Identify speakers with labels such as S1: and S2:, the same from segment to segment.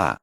S1: Ah.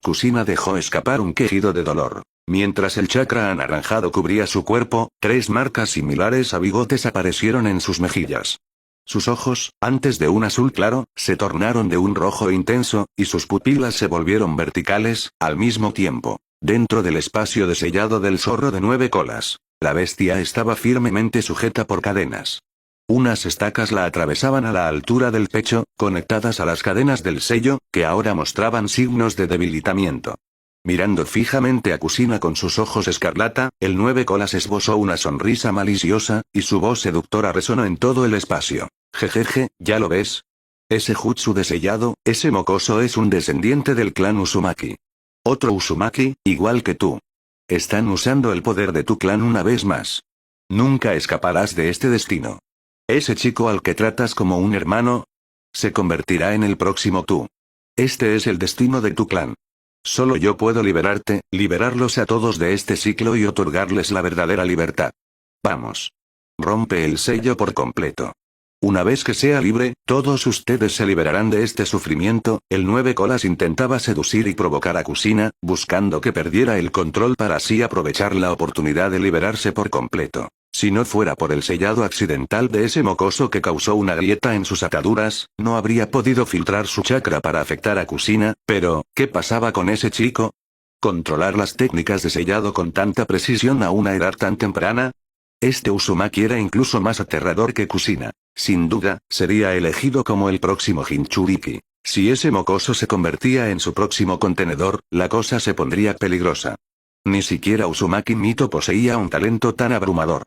S1: Kusina dejó escapar un quejido de dolor. Mientras el chakra anaranjado cubría su cuerpo, 3 marcas similares a bigotes aparecieron en sus mejillas. Sus ojos, antes de un azul claro, se tornaron de un rojo intenso, y sus pupilas se volvieron verticales, al mismo tiempo. Dentro del espacio de sellado del zorro de 9 colas, la bestia estaba firmemente sujeta por cadenas. Unas estacas la atravesaban a la altura del pecho, conectadas a las cadenas del sello, que ahora mostraban signos de debilitamiento. Mirando fijamente a Kusina con sus ojos escarlata, el 9 colas esbozó una sonrisa maliciosa, y su voz seductora resonó en todo el espacio. Jejeje, ¿ya lo ves? Ese jutsu de sellado, ese mocoso es un descendiente del clan Uzumaki. Otro Uzumaki, igual que tú. Están usando el poder de tu clan una vez más. Nunca escaparás de este destino. Ese chico al que tratas como un hermano, se convertirá en el próximo tú. Este es el destino de tu clan. Solo yo puedo liberarte, liberarlos a todos de este ciclo y otorgarles la verdadera libertad. Vamos. Rompe el sello por completo. Una vez que sea libre, todos ustedes se liberarán de este sufrimiento. El 9 colas intentaba seducir y provocar a Kusina, buscando que perdiera el control para así aprovechar la oportunidad de liberarse por completo. Si no fuera por el sellado accidental de ese mocoso que causó una grieta en sus ataduras, no habría podido filtrar su chakra para afectar a Kusina, pero, ¿qué pasaba con ese chico? ¿Controlar las técnicas de sellado con tanta precisión a una edad tan temprana? Este Uzumaki era incluso más aterrador que Kusina. Sin duda, sería elegido como el próximo Jinchuriki. Si ese mocoso se convertía en su próximo contenedor, la cosa se pondría peligrosa. Ni siquiera Uzumaki Mito poseía un talento tan abrumador.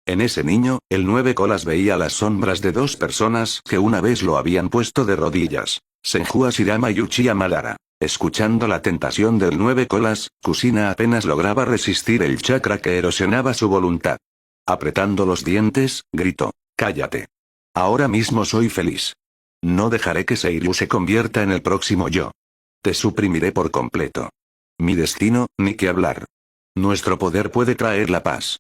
S1: En ese niño, el 9 colas veía las sombras de 2 personas que una vez lo habían puesto de rodillas. Senju Ashirama y Uchiha Madara. Escuchando la tentación del 9 colas, Kusina apenas lograba resistir el chakra que erosionaba su voluntad. Apretando los dientes, gritó: «¡Cállate! Ahora mismo soy feliz. No dejaré que Seiryu se convierta en el próximo yo. Te suprimiré por completo. Mi destino, ni que hablar. Nuestro poder puede traer la paz.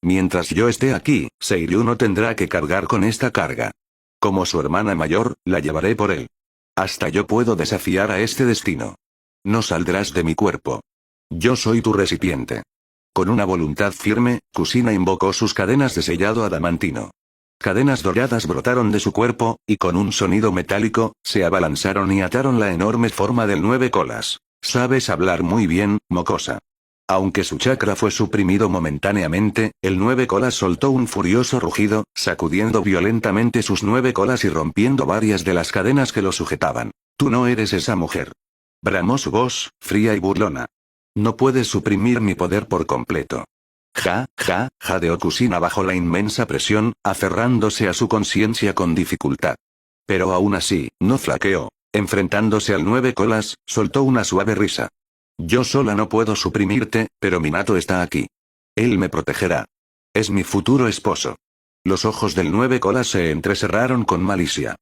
S1: Mientras yo esté aquí, Seiryu no tendrá que cargar con esta carga. Como su hermana mayor, la llevaré por él. Hasta yo puedo desafiar a este destino. No saldrás de mi cuerpo. Yo soy tu recipiente». Con una voluntad firme, Kusina invocó sus cadenas de sellado adamantino. Cadenas doradas brotaron de su cuerpo, y con un sonido metálico, se abalanzaron y ataron la enorme forma del 9 colas. «Sabes hablar muy bien, mocosa». Aunque su chakra fue suprimido momentáneamente, el 9 colas soltó un furioso rugido, sacudiendo violentamente sus 9 colas y rompiendo varias de las cadenas que lo sujetaban. «Tú no eres esa mujer». Bramó su voz, fría y burlona. «No puedes suprimir mi poder por completo». Jadeó Kusina bajo la inmensa presión, aferrándose a su conciencia con dificultad. Pero aún así, no flaqueó. Enfrentándose al 9 colas, soltó una suave risa. «Yo sola no puedo suprimirte, pero Minato está aquí. Él me protegerá. Es mi futuro esposo». Los ojos del 9 colas se entrecerraron con malicia.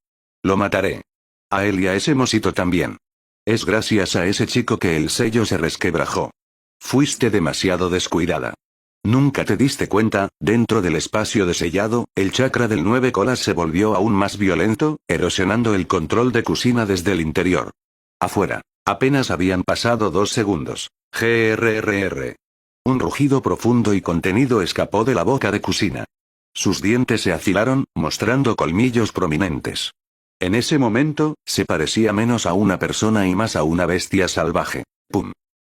S1: «Lo mataré. A él y a ese mosito también. Es gracias a ese chico que el sello se resquebrajó. Fuiste demasiado descuidada. Nunca te diste cuenta». Dentro del espacio de sellado, el chakra del 9 colas se volvió aún más violento, erosionando el control de Kusina desde el interior. Afuera. Apenas habían pasado 2 segundos. Grrr. Un rugido profundo y contenido escapó de la boca de Kusina. Sus dientes se afilaron, mostrando colmillos prominentes. En ese momento, se parecía menos a una persona y más a una bestia salvaje. ¡Pum!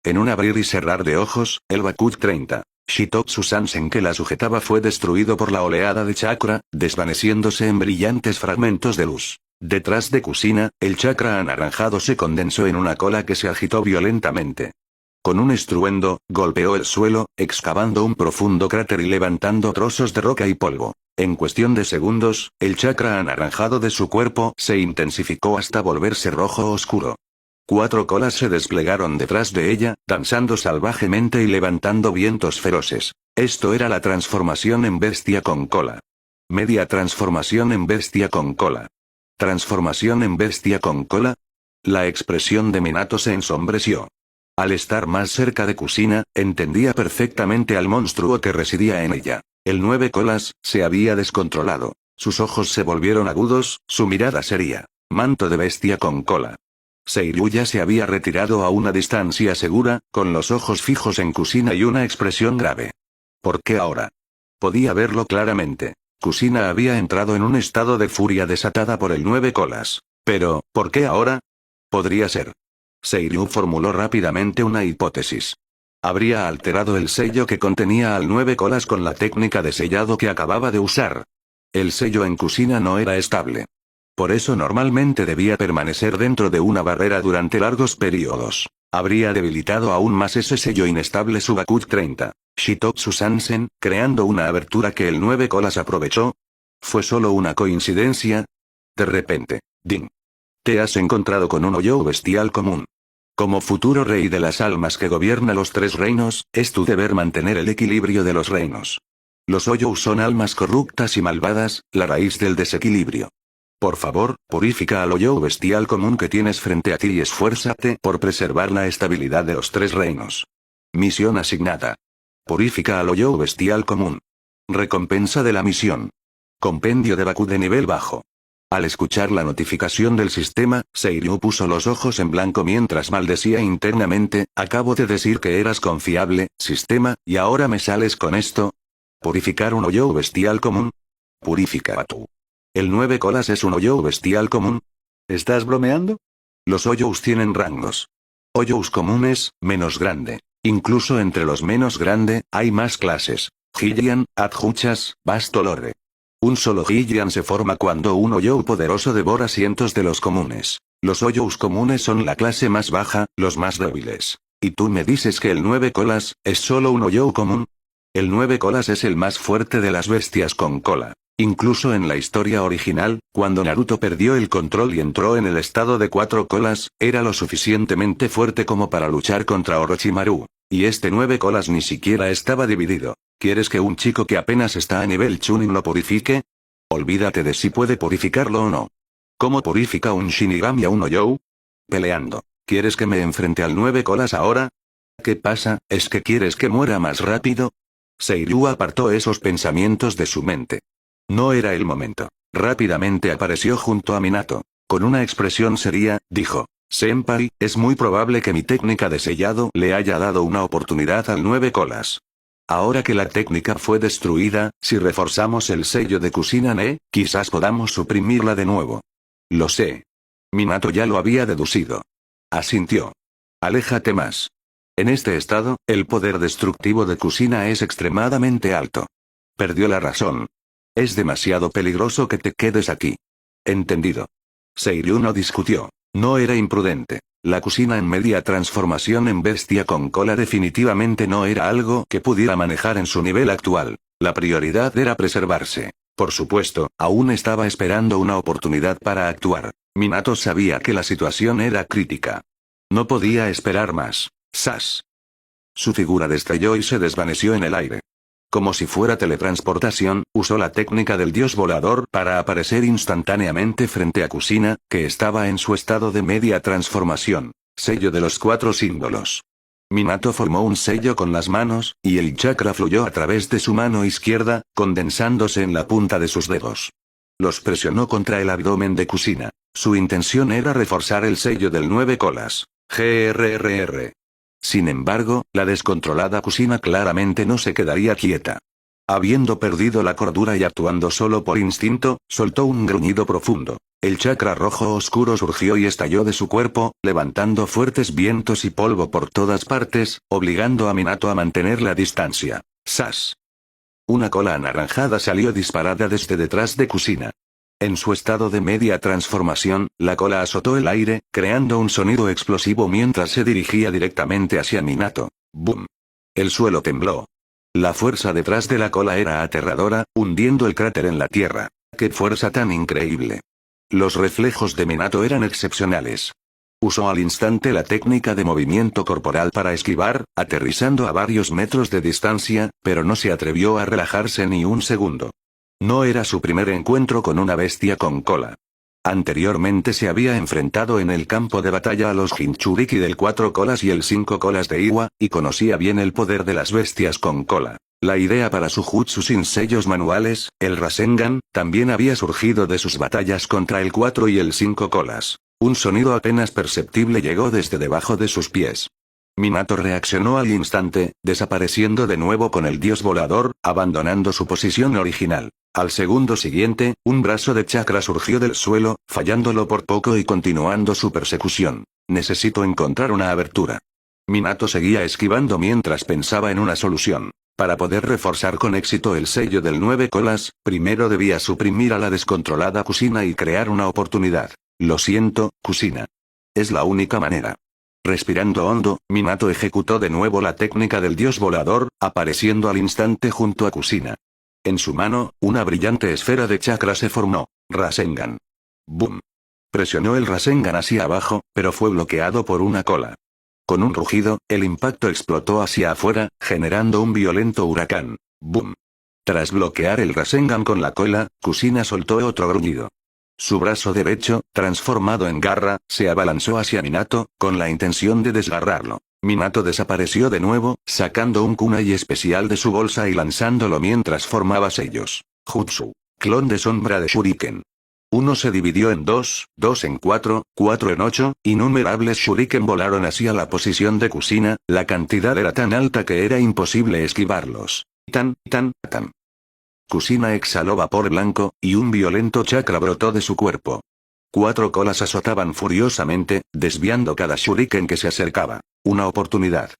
S1: En un abrir y cerrar de ojos, el Bakut 30. Shitotsu Sansen que la sujetaba fue destruido por la oleada de chakra, desvaneciéndose en brillantes fragmentos de luz. Detrás de Kusina, el chakra anaranjado se condensó en una cola que se agitó violentamente. Con un estruendo, golpeó el suelo, excavando un profundo cráter y levantando trozos de roca y polvo. En cuestión de segundos, el chakra anaranjado de su cuerpo se intensificó hasta volverse rojo oscuro. 4 colas se desplegaron detrás de ella, danzando salvajemente y levantando vientos feroces. Esto era la transformación en bestia con cola. Media transformación en bestia con cola. ¿Transformación en bestia con cola? La expresión de Minato se ensombreció. Al estar más cerca de Kusina, entendía perfectamente al monstruo que residía en ella. El 9 colas se había descontrolado. Sus ojos se volvieron agudos, su mirada seria. Manto de bestia con cola. Seiryu ya se había retirado a una distancia segura, con los ojos fijos en Kusina y una expresión grave. ¿Por qué ahora? Podía verlo claramente. Kusina había entrado en un estado de furia desatada por el 9 colas. Pero, ¿por qué ahora? Podría ser. Seiryu formuló rápidamente una hipótesis. Habría alterado el sello que contenía al 9 colas con la técnica de sellado que acababa de usar. El sello en Kusina no era estable. Por eso normalmente debía permanecer dentro de una barrera durante largos periodos. Habría debilitado aún más ese sello inestable Subacut 30, Shitotsu Sansen, creando una abertura que el 9 colas aprovechó. ¿Fue solo una coincidencia? De repente, ding. Te has encontrado con un Oyou bestial común. Como futuro rey de las almas que gobierna los 3 reinos, es tu deber mantener el equilibrio de los reinos. Los Oyou son almas corruptas y malvadas, la raíz del desequilibrio. Por favor, purifica al Oyou bestial común que tienes frente a ti y esfuérzate por preservar la estabilidad de los 3 reinos. Misión asignada. Purifica al Oyou bestial común. Recompensa de la misión. Compendio de Baku de nivel bajo. Al escuchar la notificación del sistema, Seiryu puso los ojos en blanco mientras maldecía internamente, acabo de decir que eras confiable, sistema, y ahora me sales con esto. ¿Purificar un Oyou bestial común? Purifica a tú. ¿El 9 colas es un Oyou bestial común? ¿Estás bromeando? Los Oyous tienen rangos. Oyous comunes, menos grande. Incluso entre los menos grande, hay más clases. Hylian, Adjuchas, Bastolore. Un solo Hylian se forma cuando un Oyou poderoso devora cientos de los comunes. Los Oyous comunes son la clase más baja, los más débiles. ¿Y tú me dices que el 9 colas es solo un Oyou común? El 9 colas es el más fuerte de las bestias con cola. Incluso en la historia original, cuando Naruto perdió el control y entró en el estado de 4 colas, era lo suficientemente fuerte como para luchar contra Orochimaru. Y este 9 colas ni siquiera estaba dividido. ¿Quieres que un chico que apenas está a nivel Chunin lo purifique? Olvídate de si puede purificarlo o no. ¿Cómo purifica un Shinigami a un Oyou? Peleando. ¿Quieres que me enfrente al 9 colas ahora? ¿Qué pasa? ¿Es que quieres que muera más rápido? Seiryu apartó esos pensamientos de su mente. No era el momento. Rápidamente apareció junto a Minato. Con una expresión seria, dijo: Senpai, es muy probable que mi técnica de sellado le haya dado una oportunidad al 9 colas. Ahora que la técnica fue destruida, si reforzamos el sello de Kusinane, quizás podamos suprimirla de nuevo. Lo sé. Minato ya lo había deducido. Asintió. Aléjate más. En este estado, el poder destructivo de Kusina es extremadamente alto. Perdió la razón. Es demasiado peligroso que te quedes aquí. Entendido. Seiryu no discutió. No era imprudente. La Kusina en media transformación en bestia con cola definitivamente no era algo que pudiera manejar en su nivel actual. La prioridad era preservarse. Por supuesto, aún estaba esperando una oportunidad para actuar. Minato sabía que la situación era crítica. No podía esperar más. ¡Sas! Su figura destelló y se desvaneció en el aire. Como si fuera teletransportación, usó la técnica del dios volador para aparecer instantáneamente frente a Kusina, que estaba en su estado de media transformación. Sello de los 4 símbolos. Minato formó un sello con las manos, y el chakra fluyó a través de su mano izquierda, condensándose en la punta de sus dedos. Los presionó contra el abdomen de Kusina. Su intención era reforzar el sello del 9 colas. GRRR. Sin embargo, la descontrolada Kusina claramente no se quedaría quieta. Habiendo perdido la cordura y actuando solo por instinto, soltó un gruñido profundo. El chakra rojo oscuro surgió y estalló de su cuerpo, levantando fuertes vientos y polvo por todas partes, obligando a Minato a mantener la distancia. ¡Sas! Una cola anaranjada salió disparada desde detrás de Kusina. En su estado de media transformación, la cola azotó el aire, creando un sonido explosivo mientras se dirigía directamente hacia Minato. ¡Bum! El suelo tembló. La fuerza detrás de la cola era aterradora, hundiendo el cráter en la tierra. ¡Qué fuerza tan increíble! Los reflejos de Minato eran excepcionales. Usó al instante la técnica de movimiento corporal para esquivar, aterrizando a varios metros de distancia, pero no se atrevió a relajarse ni un segundo. No era su primer encuentro con una bestia con cola. Anteriormente se había enfrentado en el campo de batalla a los Jinchuriki del 4 colas y el 5 colas de Iwa, y conocía bien el poder de las bestias con cola. La idea para su jutsu sin sellos manuales, el Rasengan, también había surgido de sus batallas contra el 4 y el 5 colas. Un sonido apenas perceptible llegó desde debajo de sus pies. Minato reaccionó al instante, desapareciendo de nuevo con el dios volador, abandonando su posición original. Al segundo siguiente, un brazo de chakra surgió del suelo, fallándolo por poco y continuando su persecución. Necesito encontrar una abertura. Minato seguía esquivando mientras pensaba en una solución. Para poder reforzar con éxito el sello del 9 colas, primero debía suprimir a la descontrolada Kushina y crear una oportunidad. Lo siento, Kushina. Es la única manera. Respirando hondo, Minato ejecutó de nuevo la técnica del dios volador, apareciendo al instante junto a Kushina. En su mano, una brillante esfera de chakra se formó. Rasengan. ¡Boom! Presionó el Rasengan hacia abajo, pero fue bloqueado por una cola. Con un rugido, el impacto explotó hacia afuera, generando un violento huracán. ¡Boom! Tras bloquear el Rasengan con la cola, Kushina soltó otro gruñido. Su brazo derecho, transformado en garra, se abalanzó hacia Minato, con la intención de desgarrarlo. Minato desapareció de nuevo, sacando un kunai especial de su bolsa y lanzándolo mientras formaba sellos. Jutsu. Clon de sombra de Shuriken. Uno se dividió en dos en cuatro en 8, innumerables shuriken volaron hacia la posición de Kushina, la cantidad era tan alta que era imposible esquivarlos. Tan. Kushina exhaló vapor blanco, y un violento chakra brotó de su cuerpo. 4 colas azotaban furiosamente, desviando cada shuriken que se acercaba. Una oportunidad.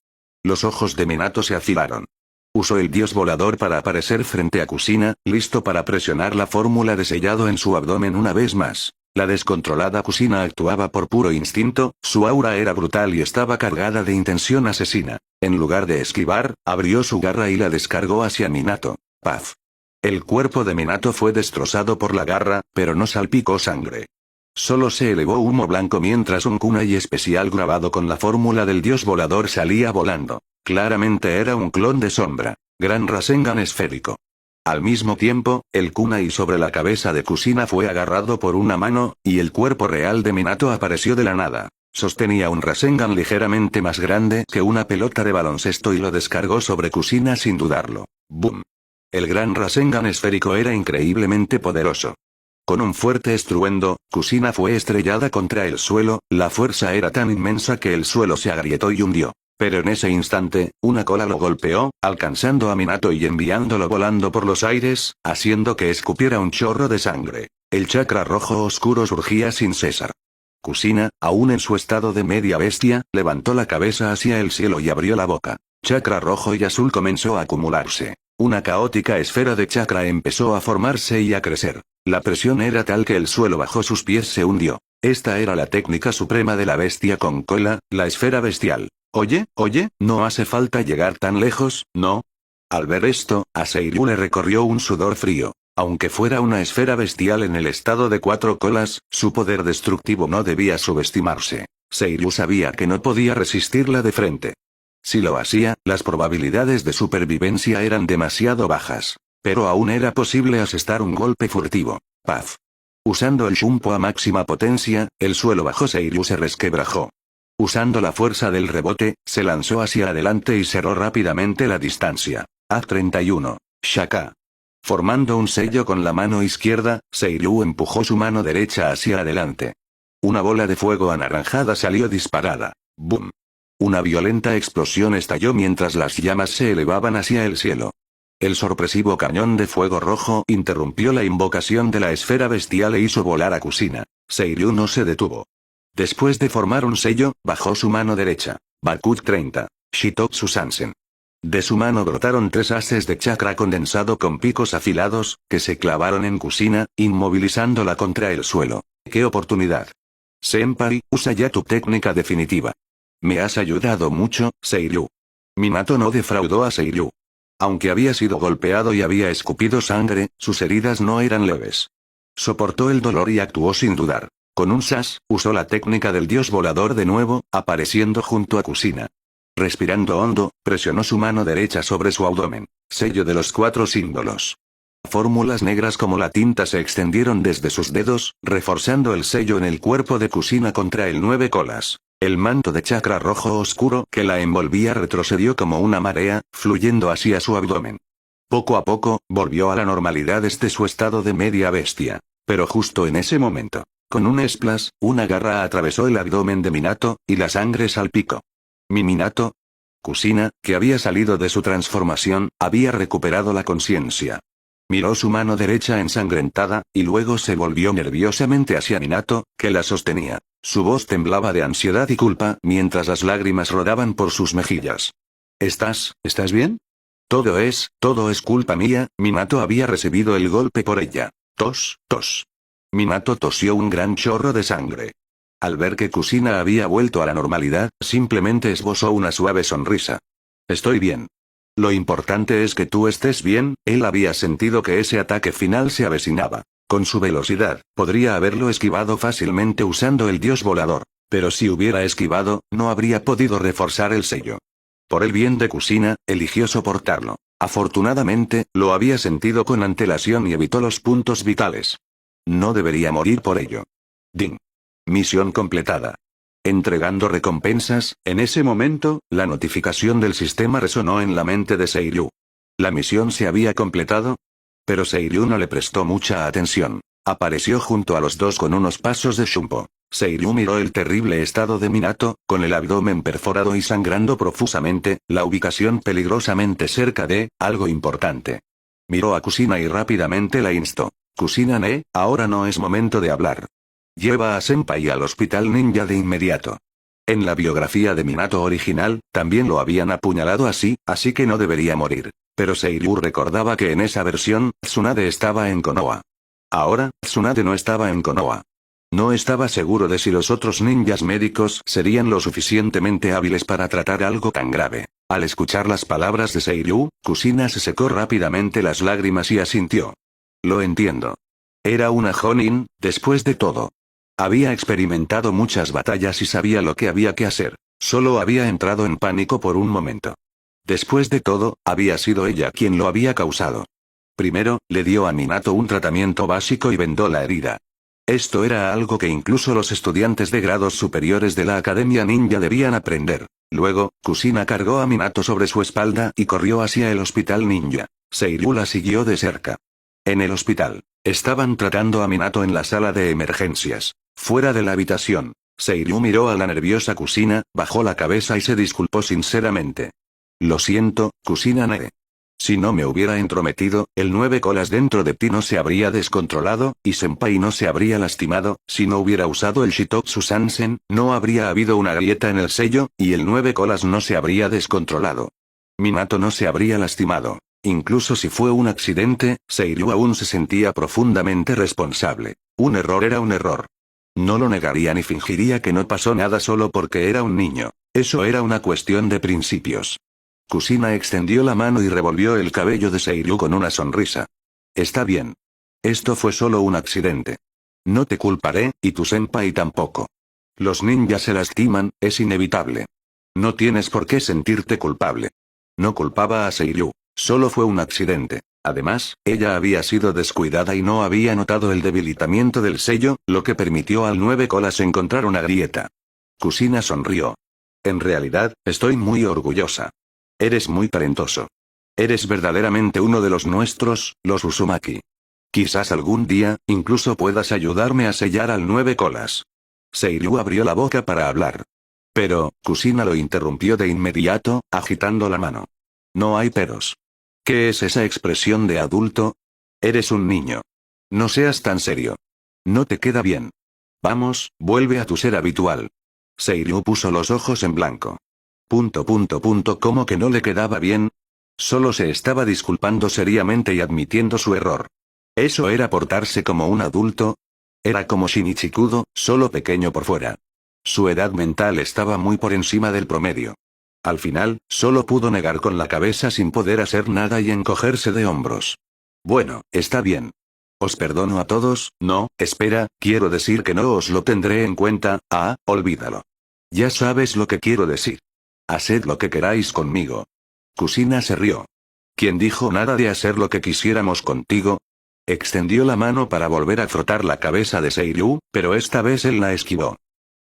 S1: Los ojos de Minato se afilaron. Usó el dios volador para aparecer frente a Kushina, listo para presionar la fórmula de sellado en su abdomen una vez más. La descontrolada Kushina actuaba por puro instinto, su aura era brutal y estaba cargada de intención asesina. En lugar de esquivar, abrió su garra y la descargó hacia Minato. Paf. El cuerpo de Minato fue destrozado por la garra, pero no salpicó sangre. Solo se elevó humo blanco mientras un kunai especial grabado con la fórmula del dios volador salía volando. Claramente era un clon de sombra. Gran Rasengan esférico. Al mismo tiempo, el kunai sobre la cabeza de Kushina fue agarrado por una mano, y el cuerpo real de Minato apareció de la nada. Sostenía un Rasengan ligeramente más grande que una pelota de baloncesto y lo descargó sobre Kushina sin dudarlo. ¡Boom! El gran Rasengan esférico era increíblemente poderoso. Con un fuerte estruendo, Kushina fue estrellada contra el suelo, la fuerza era tan inmensa que el suelo se agrietó y hundió. Pero en ese instante, una cola lo golpeó, alcanzando a Minato y enviándolo volando por los aires, haciendo que escupiera un chorro de sangre. El chakra rojo oscuro surgía sin cesar. Kushina, aún en su estado de media bestia, levantó la cabeza hacia el cielo y abrió la boca. Chakra rojo y azul comenzó a acumularse. Una caótica esfera de chakra empezó a formarse y a crecer. La presión era tal que el suelo bajo sus pies se hundió. Esta era la técnica suprema de la bestia con cola, la esfera bestial. Oye, no hace falta llegar tan lejos, ¿no? Al ver esto, a Seiryu le recorrió un sudor frío. Aunque fuera una esfera bestial en el estado de 4 colas, su poder destructivo no debía subestimarse. Seiryu sabía que no podía resistirla de frente. Si lo hacía, las probabilidades de supervivencia eran demasiado bajas. Pero aún era posible asestar un golpe furtivo. Paf. Usando el Shunpo a máxima potencia, el suelo bajo Seiryu se resquebrajó. Usando la fuerza del rebote, se lanzó hacia adelante y cerró rápidamente la distancia. A31. Shaka. Formando un sello con la mano izquierda, Seiryu empujó su mano derecha hacia adelante. Una bola de fuego anaranjada salió disparada. ¡Boom! Una violenta explosión estalló mientras las llamas se elevaban hacia el cielo. El sorpresivo cañón de fuego rojo interrumpió la invocación de la esfera bestial e hizo volar a Kushina. Seiryu no se detuvo. Después de formar un sello, bajó su mano derecha. Bakut 30. Shitotsu Sansen. De su mano brotaron 3 haces de chakra condensado con picos afilados, que se clavaron en Kushina, inmovilizándola contra el suelo. ¡Qué oportunidad! Senpai, usa ya tu técnica definitiva. Me has ayudado mucho, Seiryu. Minato no defraudó a Seiryu. Aunque había sido golpeado y había escupido sangre, sus heridas no eran leves. Soportó el dolor y actuó sin dudar. Con un sas, usó la técnica del dios volador de nuevo, apareciendo junto a Kushina. Respirando hondo, presionó su mano derecha sobre su abdomen. Sello de los 4 símbolos. Fórmulas negras como la tinta se extendieron desde sus dedos, reforzando el sello en el cuerpo de Kushina contra el 9 colas. El manto de chakra rojo oscuro que la envolvía retrocedió como una marea, fluyendo hacia su abdomen. Poco a poco, volvió a la normalidad desde su estado de media bestia. Pero justo en ese momento, Con un splash, una garra atravesó el abdomen de Minato, y la sangre salpicó. Mi Minato. Kushina, que había salido de su transformación, había recuperado la conciencia. Miró su mano derecha ensangrentada, y luego se volvió nerviosamente hacia Minato, que la sostenía. Su voz temblaba de ansiedad y culpa mientras las lágrimas rodaban por sus mejillas. ¿Estás bien? Todo es culpa mía. Minato había recibido el golpe por ella. Tos. Minato tosió un gran chorro de sangre. Al ver que Kushina había vuelto a la normalidad, simplemente esbozó una suave sonrisa. Estoy bien. Lo importante es que tú estés bien. Él había sentido que ese ataque final se avecinaba. Con su velocidad, podría haberlo esquivado fácilmente usando el dios volador. Pero si hubiera esquivado, no habría podido reforzar el sello. Por el bien de Kushina, eligió soportarlo. Afortunadamente, lo había sentido con antelación y evitó los puntos vitales. No debería morir por ello. Ding. Misión completada. Entregando recompensas. En ese momento, la notificación del sistema resonó en la mente de Seiryu. ¿La misión se había completado? Pero Seiryu no le prestó mucha atención. Apareció junto a los dos con unos pasos de Shunpo. Seiryu miró el terrible estado de Minato, con el abdomen perforado y sangrando profusamente, la ubicación peligrosamente cerca de algo importante. Miró a Kushina y rápidamente la instó. Kushina-ne, ahora no es momento de hablar. Lleva a Senpai al hospital ninja de inmediato. En la biografía de Minato original, también lo habían apuñalado así que no debería morir. Pero Seiryu recordaba que en esa versión, Tsunade estaba en Konoha. Ahora, Tsunade no estaba en Konoha. No estaba seguro de si los otros ninjas médicos serían lo suficientemente hábiles para tratar algo tan grave. Al escuchar las palabras de Seiryu, Kushina se secó rápidamente las lágrimas y asintió. Lo entiendo. Era una Jonin, después de todo. Había experimentado muchas batallas y sabía lo que había que hacer. Solo había entrado en pánico por un momento. Después de todo, había sido ella quien lo había causado. Primero, le dio a Minato un tratamiento básico y vendó la herida. Esto era algo que incluso los estudiantes de grados superiores de la Academia Ninja debían aprender. Luego, Kushina cargó a Minato sobre su espalda y corrió hacia el hospital ninja. Seiryu la siguió de cerca. En el hospital, estaban tratando a Minato en la sala de emergencias. Fuera de la habitación, Seiryu miró a la nerviosa Kushina, bajó la cabeza y se disculpó sinceramente. Lo siento, Kushina-ne. Si no me hubiera entrometido, el 9 colas dentro de ti no se habría descontrolado, y Senpai no se habría lastimado. Si no hubiera usado el Shitotsu Sansen, no habría habido una grieta en el sello, y el 9 colas no se habría descontrolado. Minato no se habría lastimado. Incluso si fue un accidente, Seiryu aún se sentía profundamente responsable. Un error era un error. No lo negaría ni fingiría que no pasó nada solo porque era un niño. Eso era una cuestión de principios. Kushina extendió la mano y revolvió el cabello de Seiryu con una sonrisa. Está bien. Esto fue solo un accidente. No te culparé, y tu senpai tampoco. Los ninjas se lastiman, es inevitable. No tienes por qué sentirte culpable. No culpaba a Seiryu. Solo fue un accidente. Además, ella había sido descuidada y no había notado el debilitamiento del sello, lo que permitió al 9 colas encontrar una grieta. Kushina sonrió. En realidad, estoy muy orgullosa. Eres muy talentoso. Eres verdaderamente uno de los nuestros, los Uzumaki. Quizás algún día, incluso puedas ayudarme a sellar al 9 colas. Seiryu abrió la boca para hablar. Pero, Kushina lo interrumpió de inmediato, agitando la mano. No hay peros. ¿Qué es esa expresión de adulto? Eres un niño. No seas tan serio. No te queda bien. Vamos, vuelve a tu ser habitual. Seiryu puso los ojos en blanco. ¿Cómo que no le quedaba bien? Solo se estaba disculpando seriamente y admitiendo su error. ¿Eso era portarse como un adulto? Era como Shinichikudo, solo pequeño por fuera. Su edad mental estaba muy por encima del promedio. Al final, solo pudo negar con la cabeza sin poder hacer nada y encogerse de hombros. Bueno, está bien. Os perdono a todos. No, espera, quiero decir que no os lo tendré en cuenta. Olvídalo. Ya sabes lo que quiero decir. Haced lo que queráis conmigo. Kushina se rió. ¿Quién dijo nada de hacer lo que quisiéramos contigo? Extendió la mano para volver a frotar la cabeza de Seiryu, pero esta vez él la esquivó.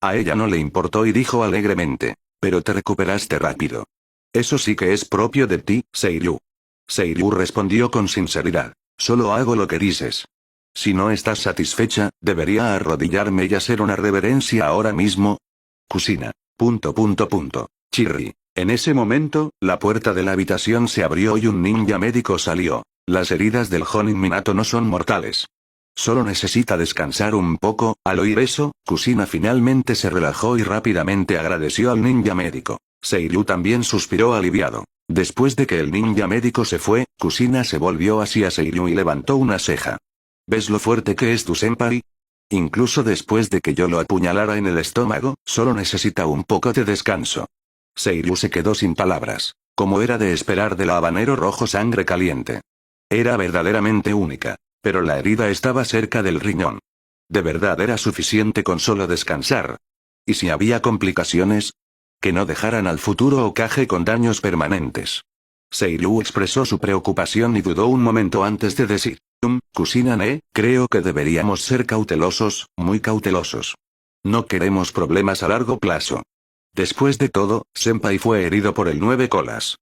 S1: A ella no le importó y dijo alegremente. Pero te recuperaste rápido. Eso sí que es propio de ti, Seiryu. Seiryu respondió con sinceridad. Solo hago lo que dices. Si no estás satisfecha, debería arrodillarme y hacer una reverencia ahora mismo. Kusina. Chirri. En ese momento, la puerta de la habitación se abrió y un ninja médico salió. Las heridas del Jonin Minato no son mortales. Solo necesita descansar un poco. Al oír eso, Kusina finalmente se relajó y rápidamente agradeció al ninja médico. Seiryu también suspiró aliviado. Después de que el ninja médico se fue, Kusina se volvió hacia Seiryu y levantó una ceja. ¿Ves lo fuerte que es tu senpai? Incluso después de que yo lo apuñalara en el estómago, solo necesita un poco de descanso. Seiryu se quedó sin palabras. Como era de esperar del habanero rojo sangre caliente. Era verdaderamente única. Pero la herida estaba cerca del riñón. ¿De verdad era suficiente con solo descansar? ¿Y si había complicaciones? Que no dejaran al futuro Hokage con daños permanentes. Seiryu expresó su preocupación y dudó un momento antes de decir. Kusina-ne, creo que deberíamos ser cautelosos, muy cautelosos. No queremos problemas a largo plazo. Después de todo, Senpai fue herido por el 9 colas.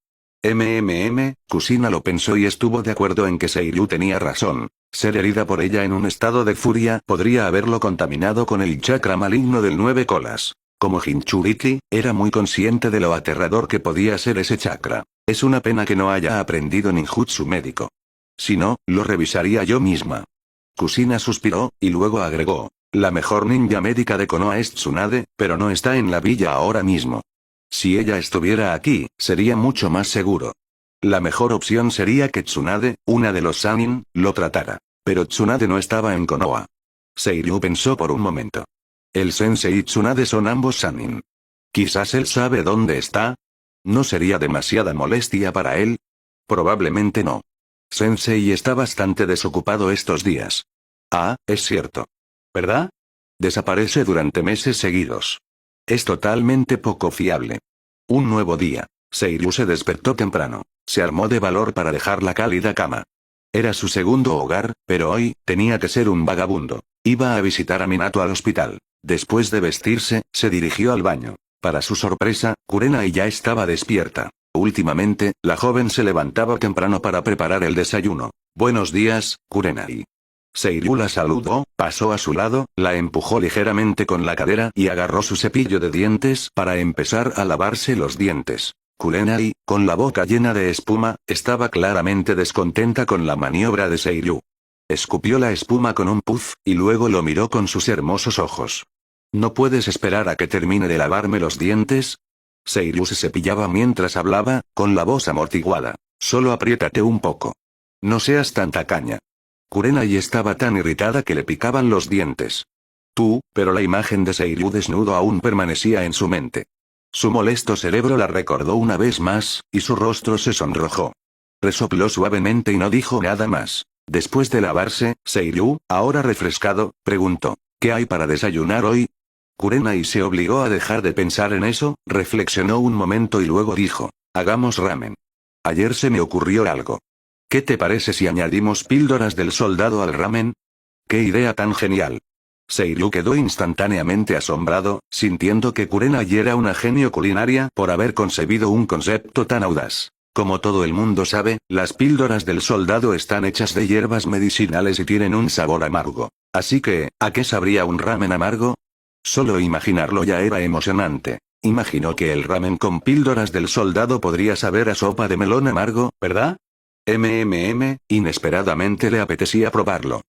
S1: Kusina lo pensó y estuvo de acuerdo en que Seiryu tenía razón. Ser herida por ella en un estado de furia podría haberlo contaminado con el chakra maligno del 9 colas. Como Jinchuriki, era muy consciente de lo aterrador que podía ser ese chakra. Es una pena que no haya aprendido ninjutsu médico. Si no, lo revisaría yo misma. Kusina suspiró, y luego agregó. La mejor ninja médica de Konoha es Tsunade, pero no está en la villa ahora mismo. Si ella estuviera aquí, sería mucho más seguro. La mejor opción sería que Tsunade, una de los Sannin, lo tratara. Pero Tsunade no estaba en Konoha. Seiryu pensó por un momento. El sensei y Tsunade son ambos Sannin. Quizás él sabe dónde está. ¿No sería demasiada molestia para él? Probablemente no. Sensei está bastante desocupado estos días. Ah, es cierto. ¿Verdad? Desaparece durante meses seguidos. Es totalmente poco fiable. Un nuevo día. Seiryu se despertó temprano. Se armó de valor para dejar la cálida cama. Era su segundo hogar, pero hoy, tenía que ser un vagabundo. Iba a visitar a Minato al hospital. Después de vestirse, se dirigió al baño. Para su sorpresa, Kurenai ya estaba despierta. Últimamente, la joven se levantaba temprano para preparar el desayuno. Buenos días, Kurenai. Seiryu la saludó, pasó a su lado, la empujó ligeramente con la cadera y agarró su cepillo de dientes para empezar a lavarse los dientes. Kurenai, con la boca llena de espuma, estaba claramente descontenta con la maniobra de Seiryu. Escupió la espuma con un puff, y luego lo miró con sus hermosos ojos. ¿No puedes esperar a que termine de lavarme los dientes? Seiryu se cepillaba mientras hablaba, con la voz amortiguada. Solo apriétate un poco. No seas tan tacaña. Kurenai estaba tan irritada que le picaban los dientes. Pero la imagen de Seiryu desnudo aún permanecía en su mente. Su molesto cerebro la recordó una vez más, y su rostro se sonrojó. Resopló suavemente y no dijo nada más. Después de lavarse, Seiryu, ahora refrescado, preguntó, ¿qué hay para desayunar hoy? Kurenai se obligó a dejar de pensar en eso, reflexionó un momento y luego dijo, hagamos ramen. Ayer se me ocurrió algo. ¿Qué te parece si añadimos píldoras del soldado al ramen? ¡Qué idea tan genial! Seiryu quedó instantáneamente asombrado, sintiendo que Kurenai era una genio culinaria por haber concebido un concepto tan audaz. Como todo el mundo sabe, las píldoras del soldado están hechas de hierbas medicinales y tienen un sabor amargo. Así que, ¿a qué sabría un ramen amargo? Solo imaginarlo ya era emocionante. Imaginó que el ramen con píldoras del soldado podría saber a sopa de melón amargo, ¿verdad? Inesperadamente le apetecía probarlo.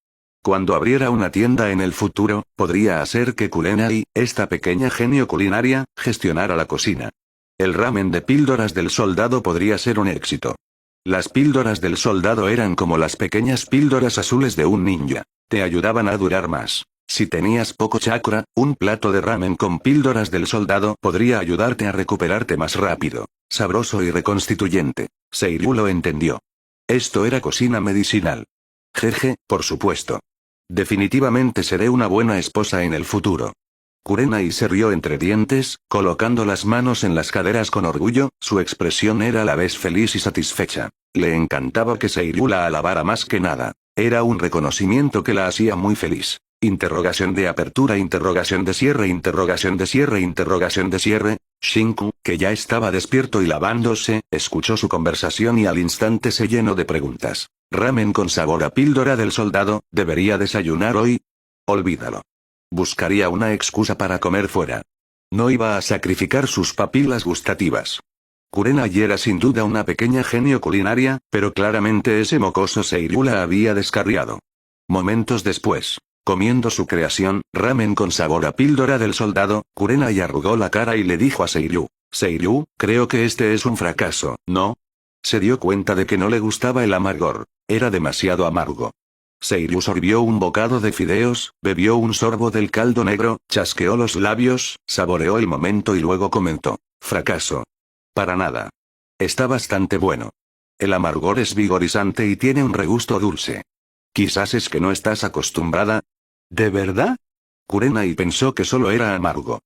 S1: Cuando abriera una tienda en el futuro, podría hacer que Kurenai, esta pequeña genio culinaria, gestionara la cocina. El ramen de píldoras del soldado podría ser un éxito. Las píldoras del soldado eran como las pequeñas píldoras azules de un ninja. Te ayudaban a durar más. Si tenías poco chakra, un plato de ramen con píldoras del soldado podría ayudarte a recuperarte más rápido. Sabroso y reconstituyente. Seiryu lo entendió. Esto era cocina medicinal. Jeje, por supuesto. Definitivamente seré una buena esposa en el futuro. Kurenai se rió entre dientes, colocando las manos en las caderas con orgullo, su expresión era a la vez feliz y satisfecha. Le encantaba que Seiryu la alabara más que nada. Era un reconocimiento que la hacía muy feliz. Interrogación de apertura, interrogación de cierre, interrogación de cierre, interrogación de cierre. Shinku, que ya estaba despierto y lavándose, escuchó su conversación y al instante se llenó de preguntas. Ramen con sabor a píldora del soldado, ¿debería desayunar hoy? Olvídalo. Buscaría una excusa para comer fuera. No iba a sacrificar sus papilas gustativas. Kurenai era sin duda una pequeña genio culinaria, pero claramente ese mocoso Seiryu la había descarriado. Momentos después, comiendo su creación, ramen con sabor a píldora del soldado, Kurenai arrugó la cara y le dijo a Seiryu: Seiryu, creo que este es un fracaso, ¿no? Se dio cuenta de que no le gustaba el amargor. Era demasiado amargo. Seiryu sorbió un bocado de fideos, bebió un sorbo del caldo negro, chasqueó los labios, saboreó el momento y luego comentó: fracaso. Para nada. Está bastante bueno. El amargor es vigorizante y tiene un regusto dulce. Quizás es que no estás acostumbrada. ¿De verdad? Kurenai pensó que solo era amargo.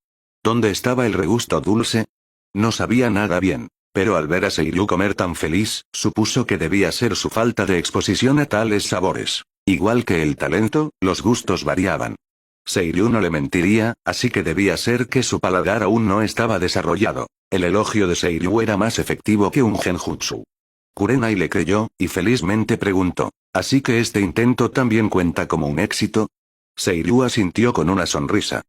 S1: ¿Dónde estaba el regusto dulce? No sabía nada bien. Pero al ver a Seiryu comer tan feliz, supuso que debía ser su falta de exposición a tales sabores. Igual que el talento, los gustos variaban. Seiryu no le mentiría, así que debía ser que su paladar aún no estaba desarrollado. El elogio de Seiryu era más efectivo que un genjutsu. Kurenai le creyó, y felizmente preguntó: ¿así que este intento también cuenta como un éxito? Seiryu asintió con una sonrisa.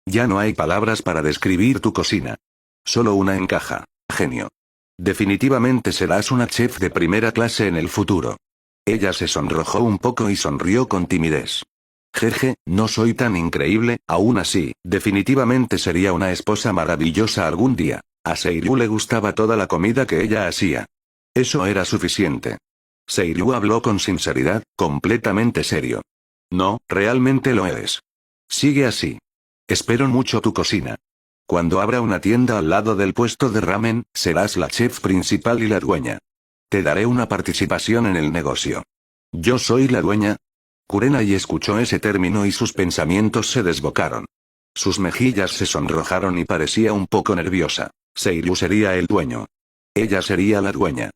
S1: Ya no hay palabras para describir tu cocina. Solo una encaja. Genio. Definitivamente serás una chef de primera clase en el futuro. Ella se sonrojó un poco y sonrió con timidez. Jeje, no soy tan increíble, aún así, definitivamente sería una esposa maravillosa algún día. A Seiryu le gustaba toda la comida que ella hacía. Eso era suficiente. Seiryu habló con sinceridad, completamente serio. No, realmente lo eres. Sigue así. Espero mucho tu cocina. Cuando abra una tienda al lado del puesto de ramen, serás la chef principal y la dueña. Te daré una participación en el negocio. ¿Yo soy la dueña? Kurenai escuchó ese término y sus pensamientos se desbocaron. Sus mejillas se sonrojaron y parecía un poco nerviosa. Seiryu sería el dueño. Ella sería la dueña.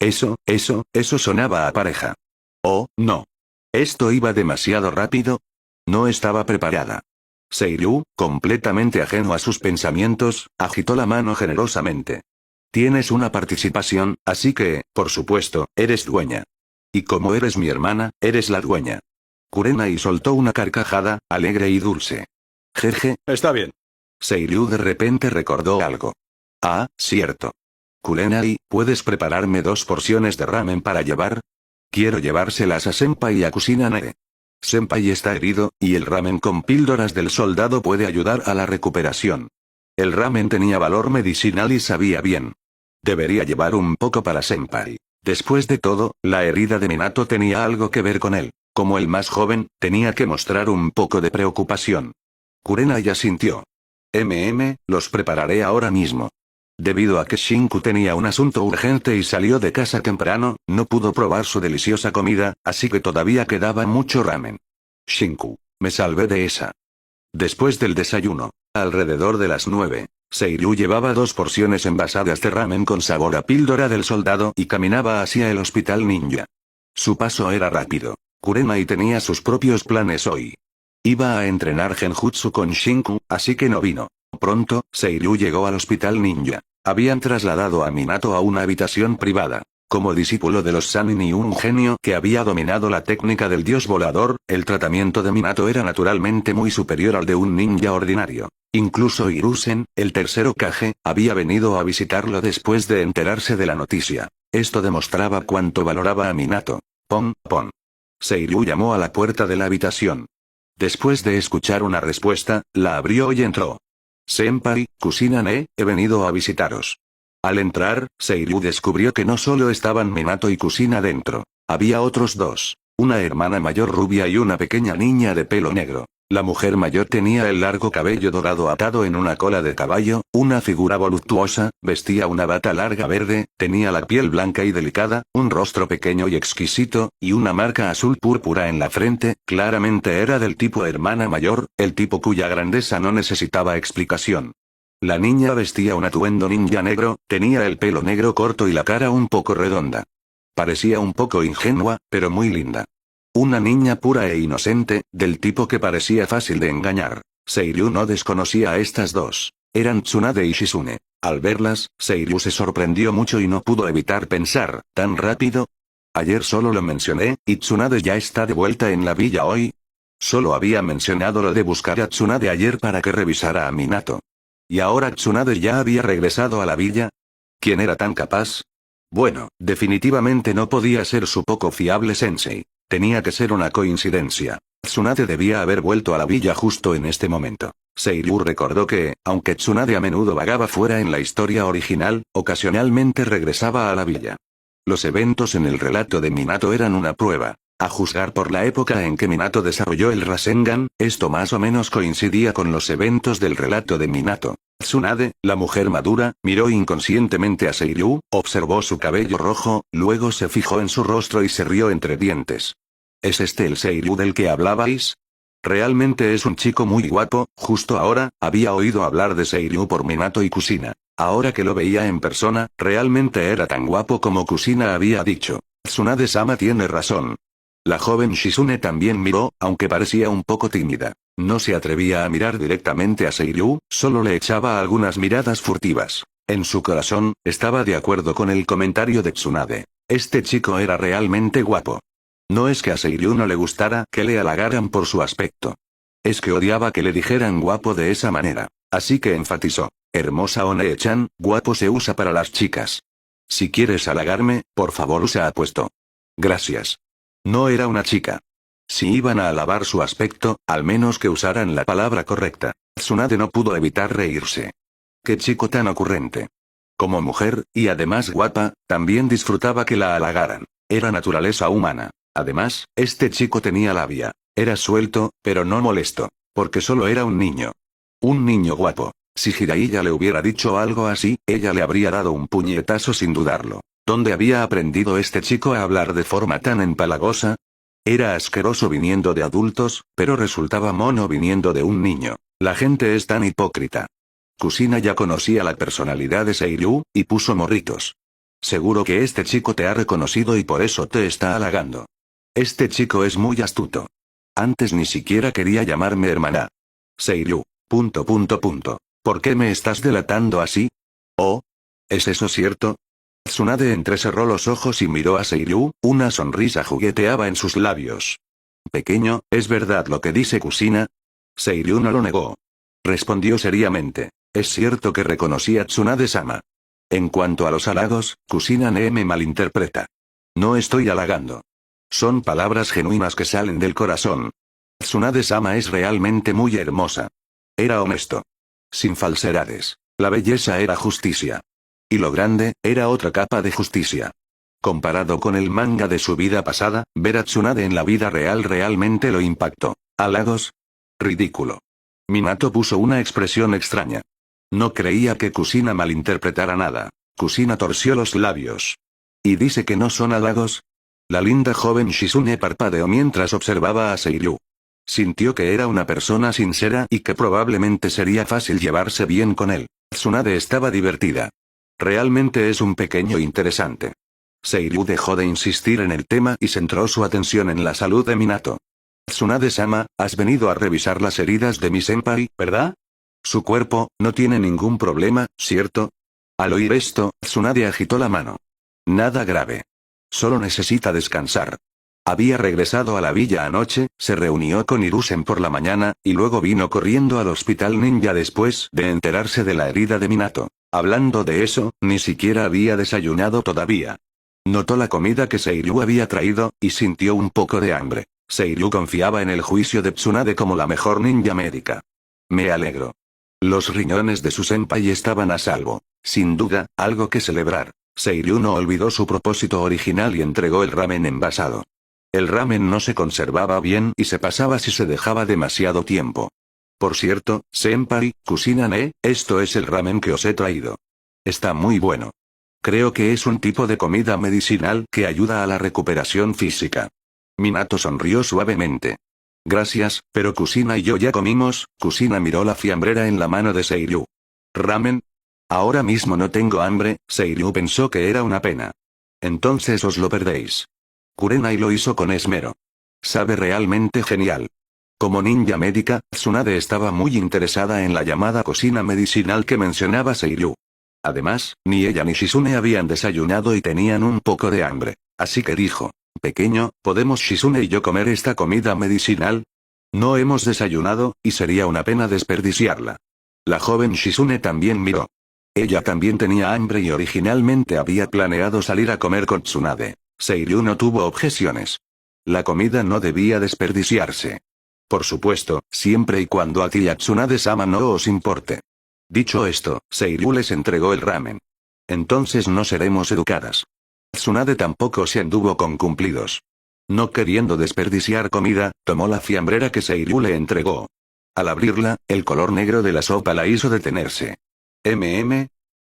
S1: Eso sonaba a pareja. Oh, no. Esto iba demasiado rápido. No estaba preparada. Seiryu, completamente ajeno a sus pensamientos, agitó la mano generosamente. Tienes una participación, así que, por supuesto, eres dueña. Y como eres mi hermana, eres la dueña. Kurenai soltó una carcajada, alegre y dulce. Jeje. Está bien. Seiryu de repente recordó algo. Ah, cierto. Kurenai, ¿puedes prepararme 2 porciones de ramen para llevar? Quiero llevárselas a Senpai y a Kusinane. Senpai está herido, y el ramen con píldoras del soldado puede ayudar a la recuperación. El ramen tenía valor medicinal y sabía bien. Debería llevar un poco para Senpai. Después de todo, la herida de Minato tenía algo que ver con él. Como el más joven, tenía que mostrar un poco de preocupación. Kurenai asintió. Los prepararé ahora mismo. Debido a que Shinku tenía un asunto urgente y salió de casa temprano, no pudo probar su deliciosa comida, así que todavía quedaba mucho ramen. Shinku, me salvé de esa. Después del desayuno, alrededor de las 9, Seiryu llevaba 2 porciones envasadas de ramen con sabor a píldora del soldado y caminaba hacia el hospital ninja. Su paso era rápido. Kurenai tenía sus propios planes hoy. Iba a entrenar genjutsu con Shinku, así que no vino. Pronto, Seiryu llegó al hospital ninja. Habían trasladado a Minato a una habitación privada. Como discípulo de los Sanin y un genio que había dominado la técnica del dios volador, el tratamiento de Minato era naturalmente muy superior al de un ninja ordinario. Incluso Hiruzen, el tercer Hokage, había venido a visitarlo después de enterarse de la noticia. Esto demostraba cuánto valoraba a Minato. Pon. Seiryu llamó a la puerta de la habitación. Después de escuchar una respuesta, la abrió y entró. Senpai, Kusinane, he venido a visitaros. Al entrar, Seiryu descubrió que no solo estaban Minato y Kusina dentro. Había otros 2. Una hermana mayor rubia y una pequeña niña de pelo negro. La mujer mayor tenía el largo cabello dorado atado en una cola de caballo, una figura voluptuosa, vestía una bata larga verde, tenía la piel blanca y delicada, un rostro pequeño y exquisito, y una marca azul púrpura en la frente. Claramente era del tipo hermana mayor, el tipo cuya grandeza no necesitaba explicación. La niña vestía un atuendo ninja negro, tenía el pelo negro corto y la cara un poco redonda. Parecía un poco ingenua, pero muy linda. Una niña pura e inocente, del tipo que parecía fácil de engañar. Seiryu no desconocía a estas 2. Eran Tsunade y Shizune. Al verlas, Seiryu se sorprendió mucho y no pudo evitar pensar, ¿tan rápido? Ayer solo lo mencioné, ¿y Tsunade ya está de vuelta en la villa hoy? Solo había mencionado lo de buscar a Tsunade ayer para que revisara a Minato. ¿Y ahora Tsunade ya había regresado a la villa? ¿Quién era tan capaz? Bueno, definitivamente no podía ser su poco fiable sensei. Tenía que ser una coincidencia. Tsunade debía haber vuelto a la villa justo en este momento. Seiryu recordó que, aunque Tsunade a menudo vagaba fuera en la historia original, ocasionalmente regresaba a la villa. Los eventos en el relato de Minato eran una prueba. A juzgar por la época en que Minato desarrolló el Rasengan, esto más o menos coincidía con los eventos del relato de Minato. Tsunade, la mujer madura, miró inconscientemente a Seiryu, observó su cabello rojo, luego se fijó en su rostro y se rió entre dientes. ¿Es este el Seiryu del que hablabais? Realmente es un chico muy guapo. Justo ahora, había oído hablar de Seiryu por Minato y Kusina. Ahora que lo veía en persona, realmente era tan guapo como Kusina había dicho. Tsunade-sama tiene razón. La joven Shizune también miró, aunque parecía un poco tímida. No se atrevía a mirar directamente a Seiryu, solo le echaba algunas miradas furtivas. En su corazón, estaba de acuerdo con el comentario de Tsunade. Este chico era realmente guapo. No es que a Seiryu no le gustara que le halagaran por su aspecto. Es que odiaba que le dijeran guapo de esa manera. Así que enfatizó. Hermosa One-chan, guapo se usa para las chicas. Si quieres halagarme, por favor usa apuesto. Gracias. No era una chica. Si iban a alabar su aspecto, al menos que usaran la palabra correcta. Tsunade no pudo evitar reírse. Qué chico tan ocurrente. Como mujer, y además guapa, también disfrutaba que la halagaran. Era naturaleza humana. Además, este chico tenía labia. Era suelto, pero no molesto. Porque solo era un niño. Un niño guapo. Si Jiraiya le hubiera dicho algo así, ella le habría dado un puñetazo sin dudarlo. ¿Dónde había aprendido este chico a hablar de forma tan empalagosa? Era asqueroso viniendo de adultos, pero resultaba mono viniendo de un niño. La gente es tan hipócrita. Kusina ya conocía la personalidad de Seiryu, y puso morritos. Seguro que este chico te ha reconocido y por eso te está halagando. Este chico es muy astuto. Antes ni siquiera quería llamarme hermana. Seiryu. ¿Por qué me estás delatando así? Oh. ¿Es eso cierto? Tsunade entrecerró los ojos y miró a Seiryu, una sonrisa jugueteaba en sus labios. Pequeño, ¿es verdad lo que dice Kusina? Seiryu no lo negó. Respondió seriamente. Es cierto que reconocí a Tsunade-sama. En cuanto a los halagos, Kusina me malinterpreta. No estoy halagando. Son palabras genuinas que salen del corazón. Tsunade-sama es realmente muy hermosa. Era honesto. Sin falsedades. La belleza era justicia. Y lo grande, era otra capa de justicia. Comparado con el manga de su vida pasada, ver a Tsunade en la vida real realmente lo impactó. ¿Halagos? Ridículo. Minato puso una expresión extraña. No creía que Kusina malinterpretara nada. Kusina torció los labios. ¿Y dice que no son halagos? La linda joven Shizune parpadeó mientras observaba a Seiryu. Sintió que era una persona sincera y que probablemente sería fácil llevarse bien con él. Tsunade estaba divertida. Realmente es un pequeño interesante. Seiryu dejó de insistir en el tema y centró su atención en la salud de Minato. Tsunade-sama, has venido a revisar las heridas de mi senpai, ¿verdad? Su cuerpo, no tiene ningún problema, ¿cierto? Al oír esto, Tsunade agitó la mano. Nada grave. Solo necesita descansar. Había regresado a la villa anoche, se reunió con Hiruzen por la mañana, y luego vino corriendo al hospital ninja después de enterarse de la herida de Minato. Hablando de eso, ni siquiera había desayunado todavía. Notó la comida que Seiryu había traído, y sintió un poco de hambre. Seiryu confiaba en el juicio de Tsunade como la mejor ninja médica. Me alegro. Los riñones de su senpai estaban a salvo. Sin duda, algo que celebrar. Seiryu no olvidó su propósito original y entregó el ramen envasado. El ramen no se conservaba bien y se pasaba si se dejaba demasiado tiempo. Por cierto, senpai, Kusina-ne, esto es el ramen que os he traído. Está muy bueno. Creo que es un tipo de comida medicinal que ayuda a la recuperación física. Minato sonrió suavemente. Gracias, pero Kusina y yo ya comimos. Kusina miró la fiambrera en la mano de Seiryu. ¿Ramen? Ahora mismo no tengo hambre. Seiryu pensó que era una pena. Entonces os lo perdéis. Kurenai lo hizo con esmero. Sabe realmente genial. Como ninja médica, Tsunade estaba muy interesada en la llamada cocina medicinal que mencionaba Seiryu. Además, ni ella ni Shizune habían desayunado y tenían un poco de hambre. Así que dijo: pequeño, ¿podemos Shizune y yo comer esta comida medicinal? No hemos desayunado, y sería una pena desperdiciarla. La joven Shizune también miró. Ella también tenía hambre y originalmente había planeado salir a comer con Tsunade. Seiryu no tuvo objeciones. La comida no debía desperdiciarse. Por supuesto, siempre y cuando a ti y a Tsunade-sama no os importe. Dicho esto, Seiryu les entregó el ramen. Entonces no seremos educadas. Tsunade tampoco se anduvo con cumplidos. No queriendo desperdiciar comida, tomó la fiambrera que Seiryu le entregó. Al abrirla, el color negro de la sopa la hizo detenerse.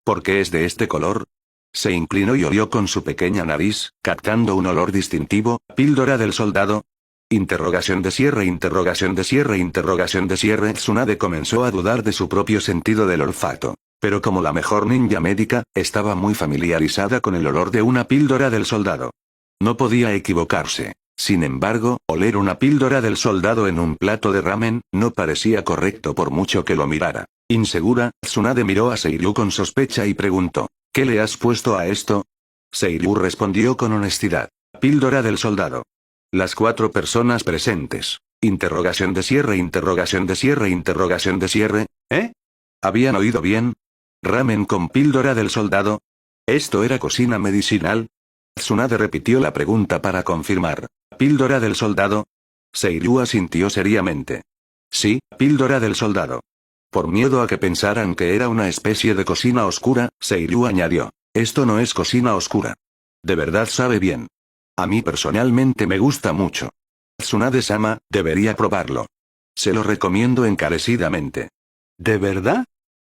S1: ¿Por qué es de este color? Se inclinó y olió con su pequeña nariz, captando un olor distintivo. ¿Píldora del soldado? Interrogación de cierre, interrogación de cierre, interrogación de cierre. Tsunade comenzó a dudar de su propio sentido del olfato. Pero como la mejor ninja médica, estaba muy familiarizada con el olor de una píldora del soldado. No podía equivocarse. Sin embargo, oler una píldora del soldado en un plato de ramen, no parecía correcto por mucho que lo mirara. Insegura, Tsunade miró a Seiryu con sospecha y preguntó: ¿qué le has puesto a esto? Seiryu respondió con honestidad: píldora del soldado. Las 4 personas presentes. Interrogación de cierre, interrogación de cierre, interrogación de cierre. ¿Eh? ¿Habían oído bien? ¿Ramen con píldora del soldado? ¿Esto era cocina medicinal? Tsunade repitió la pregunta para confirmar. ¿Píldora del soldado? Seiryu asintió seriamente. Sí, píldora del soldado. Por miedo a que pensaran que era una especie de cocina oscura, Seiryu añadió: esto no es cocina oscura. De verdad sabe bien. A mí personalmente me gusta mucho. Tsunade-sama, debería probarlo. Se lo recomiendo encarecidamente. ¿De verdad?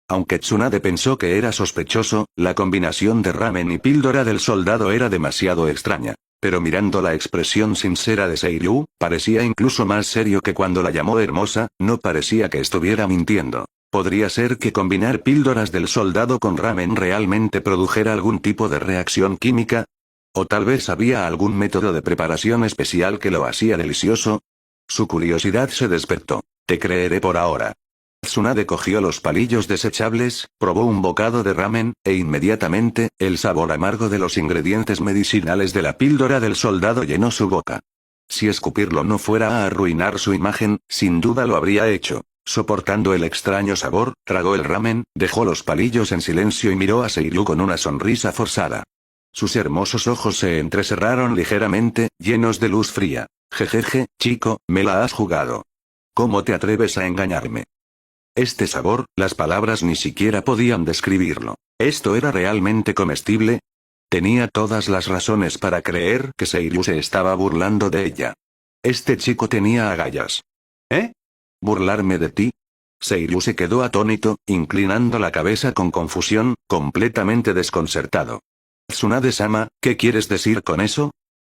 S1: Aunque Tsunade pensó que era sospechoso, la combinación de ramen y píldora del soldado era demasiado extraña. Pero mirando la expresión sincera de Seiryu, parecía incluso más serio que cuando la llamó hermosa, no parecía que estuviera mintiendo. ¿Podría ser que combinar píldoras del soldado con ramen realmente produjera algún tipo de reacción química? ¿O tal vez había algún método de preparación especial que lo hacía delicioso? Su curiosidad se despertó. Te creeré por ahora. Tsunade cogió los palillos desechables, probó un bocado de ramen, e inmediatamente, el sabor amargo de los ingredientes medicinales de la píldora del soldado llenó su boca. Si escupirlo no fuera a arruinar su imagen, sin duda lo habría hecho. Soportando el extraño sabor, tragó el ramen, dejó los palillos en silencio y miró a Seiryu con una sonrisa forzada. Sus hermosos ojos se entrecerraron ligeramente, llenos de luz fría. Jejeje, chico, me la has jugado. ¿Cómo te atreves a engañarme? Este sabor, las palabras ni siquiera podían describirlo. ¿Esto era realmente comestible? Tenía todas las razones para creer que Seiryu se estaba burlando de ella. Este chico tenía agallas. ¿Eh? ¿Burlarme de ti? Seiryu se quedó atónito, inclinando la cabeza con confusión, completamente desconcertado. Tsunade-sama, ¿qué quieres decir con eso?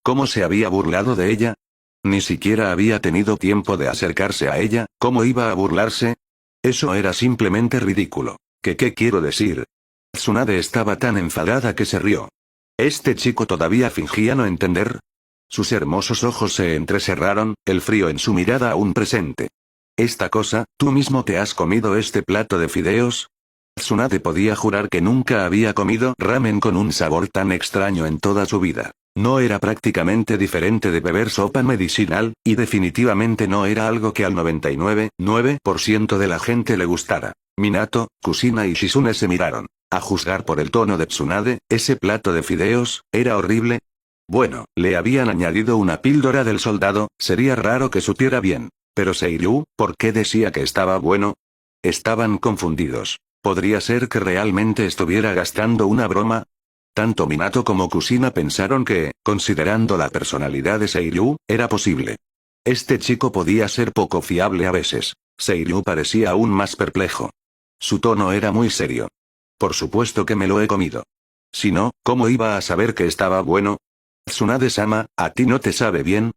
S1: ¿Cómo se había burlado de ella? Ni siquiera había tenido tiempo de acercarse a ella, ¿cómo iba a burlarse? Eso era simplemente ridículo. ¿Qué quiero decir? Tsunade estaba tan enfadada que se rió. ¿Este chico todavía fingía no entender? Sus hermosos ojos se entrecerraron, el frío en su mirada aún presente. Esta cosa, ¿tú mismo te has comido este plato de fideos? Tsunade podía jurar que nunca había comido ramen con un sabor tan extraño en toda su vida. No era prácticamente diferente de beber sopa medicinal, y definitivamente no era algo que al 99,9% de la gente le gustara. Minato, Kusina y Shizune se miraron. A juzgar por el tono de Tsunade, ese plato de fideos, ¿era horrible? Bueno, le habían añadido una píldora del soldado, sería raro que supiera bien. Pero Seiryu, ¿por qué decía que estaba bueno? Estaban confundidos. ¿Podría ser que realmente estuviera gastando una broma? Tanto Minato como Kusina pensaron que, considerando la personalidad de Seiryu, era posible. Este chico podía ser poco fiable a veces. Seiryu parecía aún más perplejo. Su tono era muy serio. Por supuesto que me lo he comido. Si no, ¿cómo iba a saber que estaba bueno? Tsunade-sama, ¿a ti no te sabe bien?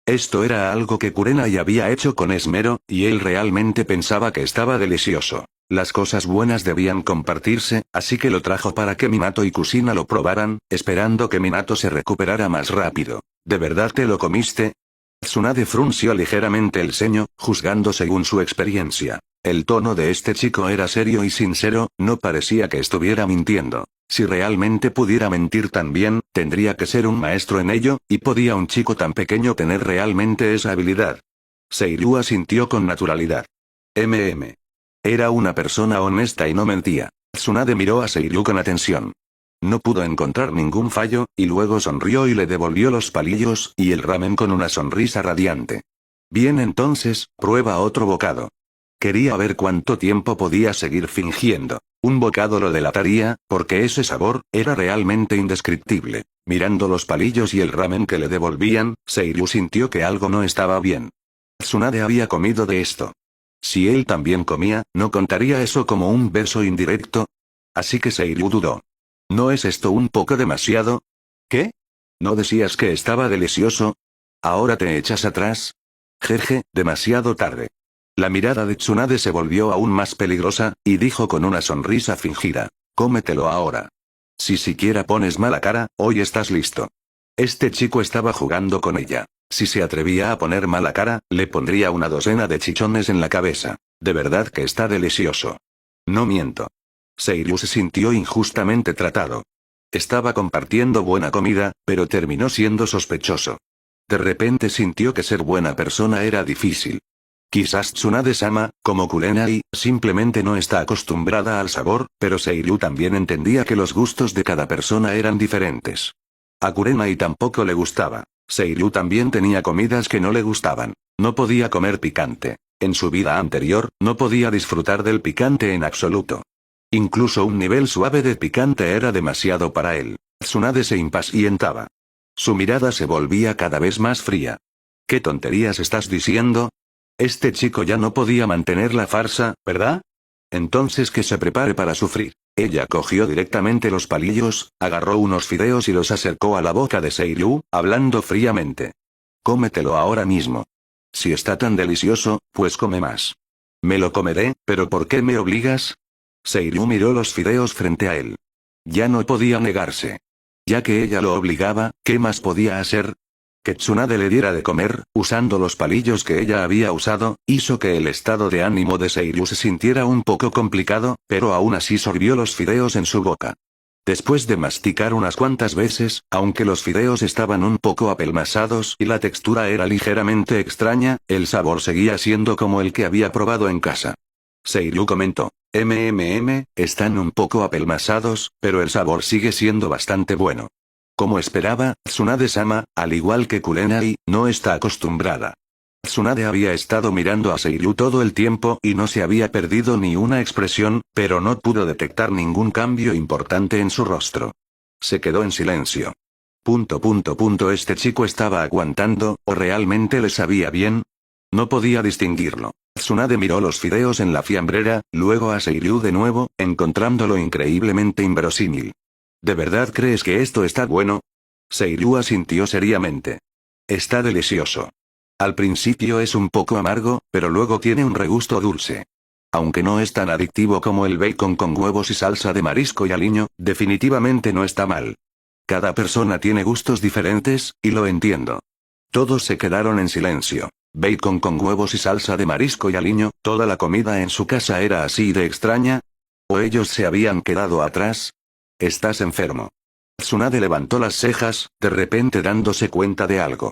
S1: Esto era algo que Kurenai había hecho con esmero, y él realmente pensaba que estaba delicioso. Las cosas buenas debían compartirse, así que lo trajo para que Minato y Kusina lo probaran, esperando que Minato se recuperara más rápido. ¿De verdad te lo comiste? Tsunade frunció ligeramente el ceño, juzgando según su experiencia. El tono de este chico era serio y sincero, no parecía que estuviera mintiendo. Si realmente pudiera mentir tan bien, tendría que ser un maestro en ello, y ¿podía un chico tan pequeño tener realmente esa habilidad? Seiryu asintió con naturalidad. Era una persona honesta y no mentía. Tsunade miró a Seiryu con atención. No pudo encontrar ningún fallo, y luego sonrió y le devolvió los palillos y el ramen con una sonrisa radiante. Bien, entonces, prueba otro bocado. Quería ver cuánto tiempo podía seguir fingiendo. Un bocado lo delataría, porque ese sabor era realmente indescriptible. Mirando los palillos y el ramen que le devolvían, Seiryu sintió que algo no estaba bien. Tsunade había comido de esto. Si él también comía, ¿no contaría eso como un beso indirecto? Así que Seiryu dudó. ¿No es esto un poco demasiado? ¿Qué? ¿No decías que estaba delicioso? ¿Ahora te echas atrás? Jeje, demasiado tarde. La mirada de Tsunade se volvió aún más peligrosa, y dijo con una sonrisa fingida. Cómetelo ahora. Si siquiera pones mala cara, hoy estás listo. Este chico estaba jugando con ella. Si se atrevía a poner mala cara, le pondría una docena de chichones en la cabeza. De verdad que está delicioso. No miento. Seiryu se sintió injustamente tratado. Estaba compartiendo buena comida, pero terminó siendo sospechoso. De repente sintió que ser buena persona era difícil. Quizás Tsunade-sama, como Kurenai, simplemente no está acostumbrada al sabor, pero Seiryu también entendía que los gustos de cada persona eran diferentes. A Kurenai tampoco le gustaba. Seiryu también tenía comidas que no le gustaban. No podía comer picante. En su vida anterior, no podía disfrutar del picante en absoluto. Incluso un nivel suave de picante era demasiado para él. Tsunade se impacientaba. Su mirada se volvía cada vez más fría. ¿Qué tonterías estás diciendo? Este chico ya no podía mantener la farsa, ¿verdad? Entonces que se prepare para sufrir. Ella cogió directamente los palillos, agarró unos fideos y los acercó a la boca de Seiryu, hablando fríamente. Cómetelo ahora mismo. Si está tan delicioso, pues come más. Me lo comeré, pero ¿por qué me obligas? Seiryu miró los fideos frente a él. Ya no podía negarse. Ya que ella lo obligaba, ¿qué más podía hacer? Que Tsunade le diera de comer, usando los palillos que ella había usado, hizo que el estado de ánimo de Seiryu se sintiera un poco complicado, pero aún así sorbió los fideos en su boca. Después de masticar unas cuantas veces, aunque los fideos estaban un poco apelmazados y la textura era ligeramente extraña, el sabor seguía siendo como el que había probado en casa. Seiryu comentó. Están un poco apelmazados, pero el sabor sigue siendo bastante bueno. Como esperaba, Tsunade-sama, al igual que Kurenai, no está acostumbrada. Tsunade había estado mirando a Seiryu todo el tiempo y no se había perdido ni una expresión, pero no pudo detectar ningún cambio importante en su rostro. Se quedó en silencio. Este chico estaba aguantando, ¿o realmente le sabía bien? No podía distinguirlo. Tsunade miró los fideos en la fiambrera, luego a Seiryu de nuevo, encontrándolo increíblemente inverosímil. ¿De verdad crees que esto está bueno? Seiryu asintió seriamente. Está delicioso. Al principio es un poco amargo, pero luego tiene un regusto dulce. Aunque no es tan adictivo como el bacon con huevos y salsa de marisco y aliño, definitivamente no está mal. Cada persona tiene gustos diferentes, y lo entiendo. Todos se quedaron en silencio. Bacon con huevos y salsa de marisco y aliño, ¿toda la comida en su casa era así de extraña? ¿O ellos se habían quedado atrás? Estás enfermo. Tsunade levantó las cejas, de repente dándose cuenta de algo.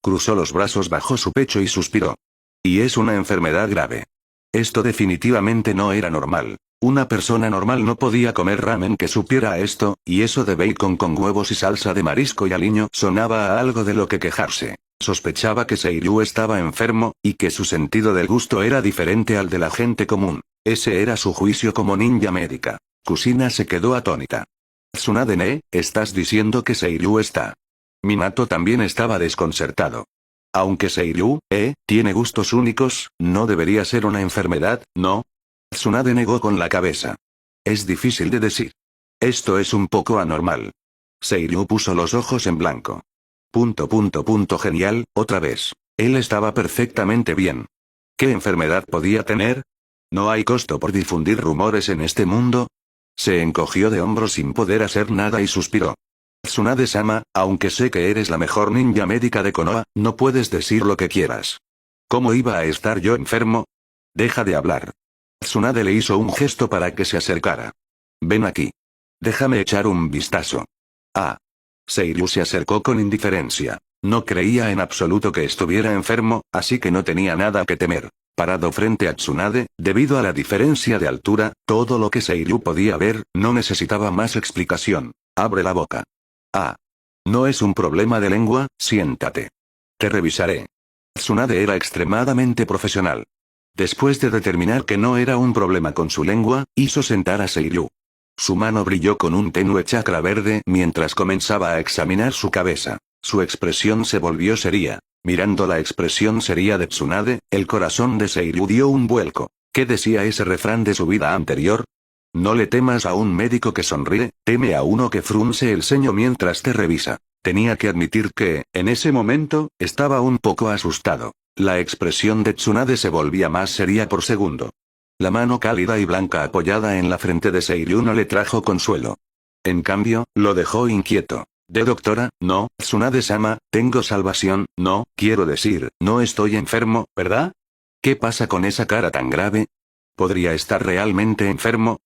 S1: Cruzó los brazos bajo su pecho y suspiró. Y es una enfermedad grave. Esto definitivamente no era normal. Una persona normal no podía comer ramen que supiera a esto, y eso de bacon con huevos y salsa de marisco y aliño sonaba a algo de lo que quejarse. Sospechaba que Seiryu estaba enfermo, y que su sentido del gusto era diferente al de la gente común. Ese era su juicio como ninja médica. Kusina se quedó atónita. Tsunade, ¿estás diciendo que Seiryu está? Minato también estaba desconcertado. Aunque Seiryu, tiene gustos únicos, no debería ser una enfermedad, ¿no? Tsunade negó con la cabeza. Es difícil de decir. Esto es un poco anormal. Seiryu puso los ojos en blanco. Genial, otra vez. Él estaba perfectamente bien. ¿Qué enfermedad podía tener? ¿No hay costo por difundir rumores en este mundo? Se encogió de hombros sin poder hacer nada y suspiró. Tsunade-sama, aunque sé que eres la mejor ninja médica de Konoha, no puedes decir lo que quieras. ¿Cómo iba a estar yo enfermo? Deja de hablar. Tsunade le hizo un gesto para que se acercara. Ven aquí. Déjame echar un vistazo. Ah. Seiryu se acercó con indiferencia. No creía en absoluto que estuviera enfermo, así que no tenía nada que temer. Parado frente a Tsunade, debido a la diferencia de altura, todo lo que Seiryu podía ver, no necesitaba más explicación. Abre la boca. Ah. No es un problema de lengua, siéntate. Te revisaré. Tsunade era extremadamente profesional. Después de determinar que no era un problema con su lengua, hizo sentar a Seiryu. Su mano brilló con un tenue chakra verde mientras comenzaba a examinar su cabeza. Su expresión se volvió seria. Mirando la expresión seria de Tsunade, el corazón de Seiryu dio un vuelco. ¿Qué decía ese refrán de su vida anterior? No le temas a un médico que sonríe, teme a uno que frunce el ceño mientras te revisa. Tenía que admitir que, en ese momento, estaba un poco asustado. La expresión de Tsunade se volvía más seria por segundo. La mano cálida y blanca apoyada en la frente de Seiryu no le trajo consuelo. En cambio, lo dejó inquieto. ¿De doctora? No, Tsunade-sama, tengo salvación, no, quiero decir, no estoy enfermo, ¿verdad? ¿Qué pasa con esa cara tan grave? ¿Podría estar realmente enfermo?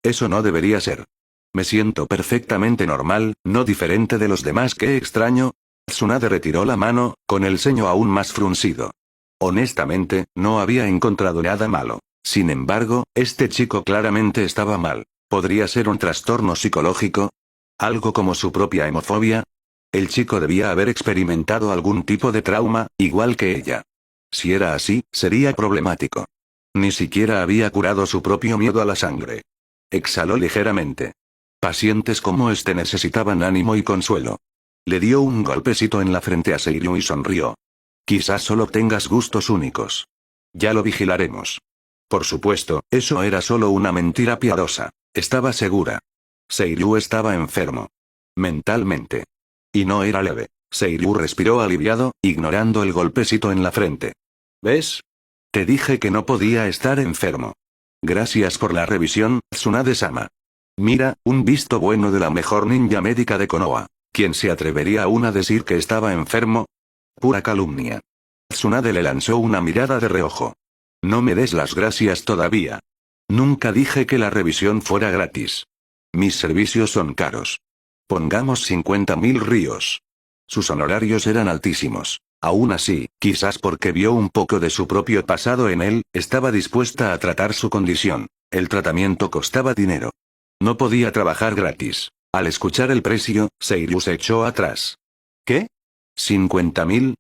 S1: Eso no debería ser. Me siento perfectamente normal, no diferente de los demás. ¿Qué extraño? Tsunade retiró la mano, con el ceño aún más fruncido. Honestamente, no había encontrado nada malo. Sin embargo, este chico claramente estaba mal. ¿Podría ser un trastorno psicológico? ¿Algo como su propia hemofobia? El chico debía haber experimentado algún tipo de trauma, igual que ella. Si era así, sería problemático. Ni siquiera había curado su propio miedo a la sangre. Exhaló ligeramente. Pacientes como este necesitaban ánimo y consuelo. Le dio un golpecito en la frente a Seiryu y sonrió. Quizás solo tengas gustos únicos. Ya lo vigilaremos. Por supuesto, eso era solo una mentira piadosa. Estaba segura. Seiryu estaba enfermo. Mentalmente. Y no era leve. Seiryu respiró aliviado, ignorando el golpecito en la frente. ¿Ves? Te dije que no podía estar enfermo. Gracias por la revisión, Tsunade-sama. Mira, un visto bueno de la mejor ninja médica de Konoha. ¿Quién se atrevería aún a decir que estaba enfermo? Pura calumnia. Tsunade le lanzó una mirada de reojo. No me des las gracias todavía. Nunca dije que la revisión fuera gratis. Mis servicios son caros. Pongamos 50.000 ryos. Sus honorarios eran altísimos. Aún así, quizás porque vio un poco de su propio pasado en él, estaba dispuesta a tratar su condición. El tratamiento costaba dinero. No podía trabajar gratis. Al escuchar el precio, Seiryu se echó atrás. ¿Qué? ¿50.000?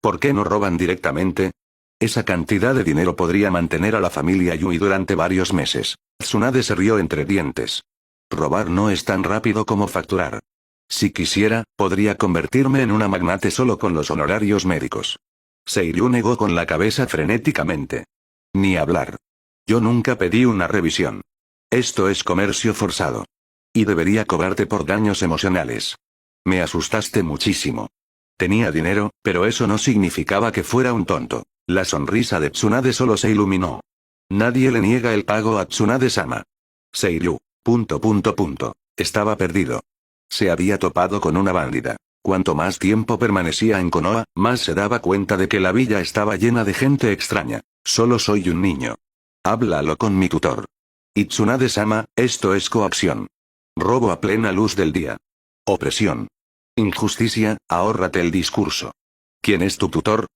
S1: ¿Por qué no roban directamente? Esa cantidad de dinero podría mantener a la familia Yui durante varios meses. Tsunade se rió entre dientes. Robar no es tan rápido como facturar. Si quisiera, podría convertirme en una magnate solo con los honorarios médicos. Seiryu negó con la cabeza frenéticamente. Ni hablar. Yo nunca pedí una revisión. Esto es comercio forzado. Y debería cobrarte por daños emocionales. Me asustaste muchísimo. Tenía dinero, pero eso no significaba que fuera un tonto. La sonrisa de Tsunade solo se iluminó. Nadie le niega el pago a Tsunade-sama. Seiryu. Estaba perdido. Se había topado con una bandida. Cuanto más tiempo permanecía en Konoha, más se daba cuenta de que la villa estaba llena de gente extraña. Solo soy un niño. Háblalo con mi tutor. Y Tsunade-sama, esto es coacción. Robo a plena luz del día. Opresión. Injusticia, ahórrate el discurso. ¿Quién es tu tutor?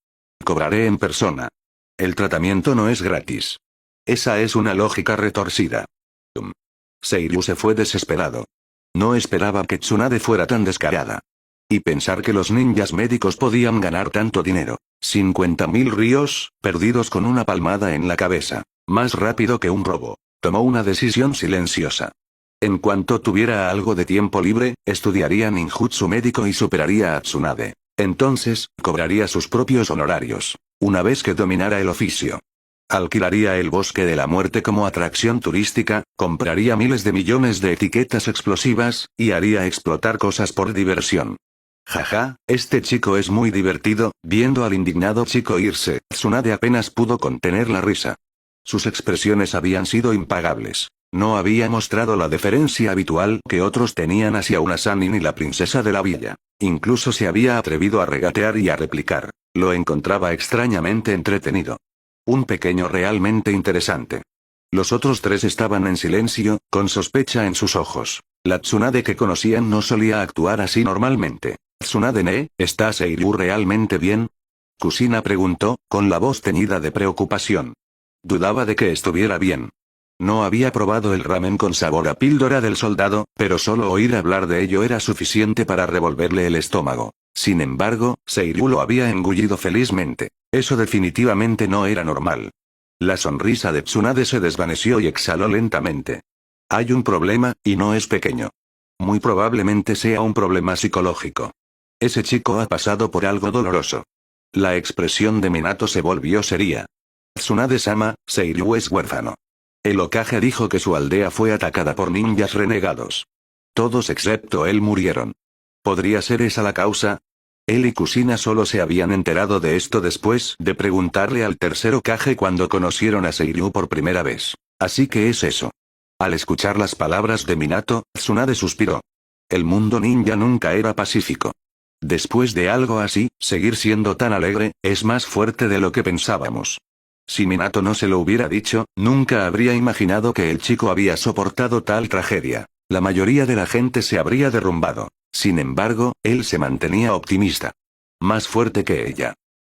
S1: Cobraré en persona. El tratamiento no es gratis. Esa es una lógica retorcida. Seiryu se fue desesperado. No esperaba que Tsunade fuera tan descarada. Y pensar que los ninjas médicos podían ganar tanto dinero. 50.000 ryos, perdidos con una palmada en la cabeza. Más rápido que un robo. Tomó una decisión silenciosa. En cuanto tuviera algo de tiempo libre, estudiaría ninjutsu médico y superaría a Tsunade. Entonces, cobraría sus propios honorarios. Una vez que dominara el oficio. Alquilaría el bosque de la muerte como atracción turística, compraría miles de millones de etiquetas explosivas, y haría explotar cosas por diversión. Jaja, este chico es muy divertido. Viendo al indignado chico irse, Tsunade apenas pudo contener la risa. Sus expresiones habían sido impagables. No había mostrado la deferencia habitual que otros tenían hacia una Sannin y la princesa de la villa. Incluso se había atrevido a regatear y a replicar. Lo encontraba extrañamente entretenido. Un pequeño realmente interesante. Los otros tres estaban en silencio, con sospecha en sus ojos. La Tsunade que conocían no solía actuar así normalmente. «Tsunade-ne, ¿está Seiryu realmente bien?», Kusina preguntó, con la voz teñida de preocupación. Dudaba de que estuviera bien. No había probado el ramen con sabor a píldora del soldado, pero solo oír hablar de ello era suficiente para revolverle el estómago. Sin embargo, Seiryu lo había engullido felizmente. Eso definitivamente no era normal. La sonrisa de Tsunade se desvaneció y exhaló lentamente. Hay un problema, y no es pequeño. Muy probablemente sea un problema psicológico. Ese chico ha pasado por algo doloroso. La expresión de Minato se volvió seria. Tsunade-sama, Seiryu es huérfano. El Hokage dijo que su aldea fue atacada por ninjas renegados. Todos excepto él murieron. ¿Podría ser esa la causa? Él y Kusina solo se habían enterado de esto después de preguntarle al tercer Hokage cuando conocieron a Seiryu por primera vez. Así que es eso. Al escuchar las palabras de Minato, Tsunade suspiró. El mundo ninja nunca era pacífico. Después de algo así, seguir siendo tan alegre, es más fuerte de lo que pensábamos. Si Minato no se lo hubiera dicho, nunca habría imaginado que el chico había soportado tal tragedia. La mayoría de la gente se habría derrumbado. Sin embargo, él se mantenía optimista. Más fuerte que ella.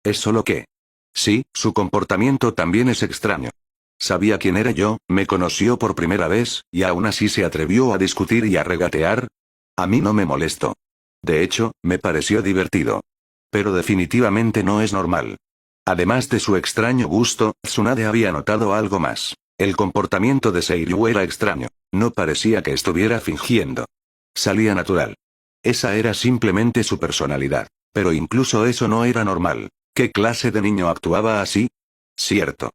S1: Es solo que... Sí, su comportamiento también es extraño. Sabía quién era yo, me conoció por primera vez, y aún así se atrevió a discutir y a regatear. A mí no me molestó. De hecho, me pareció divertido. Pero definitivamente no es normal. Además de su extraño gusto, Tsunade había notado algo más. El comportamiento de Seiryu era extraño. No parecía que estuviera fingiendo. Salía natural. Esa era simplemente su personalidad. Pero incluso eso no era normal. ¿Qué clase de niño actuaba así? Cierto.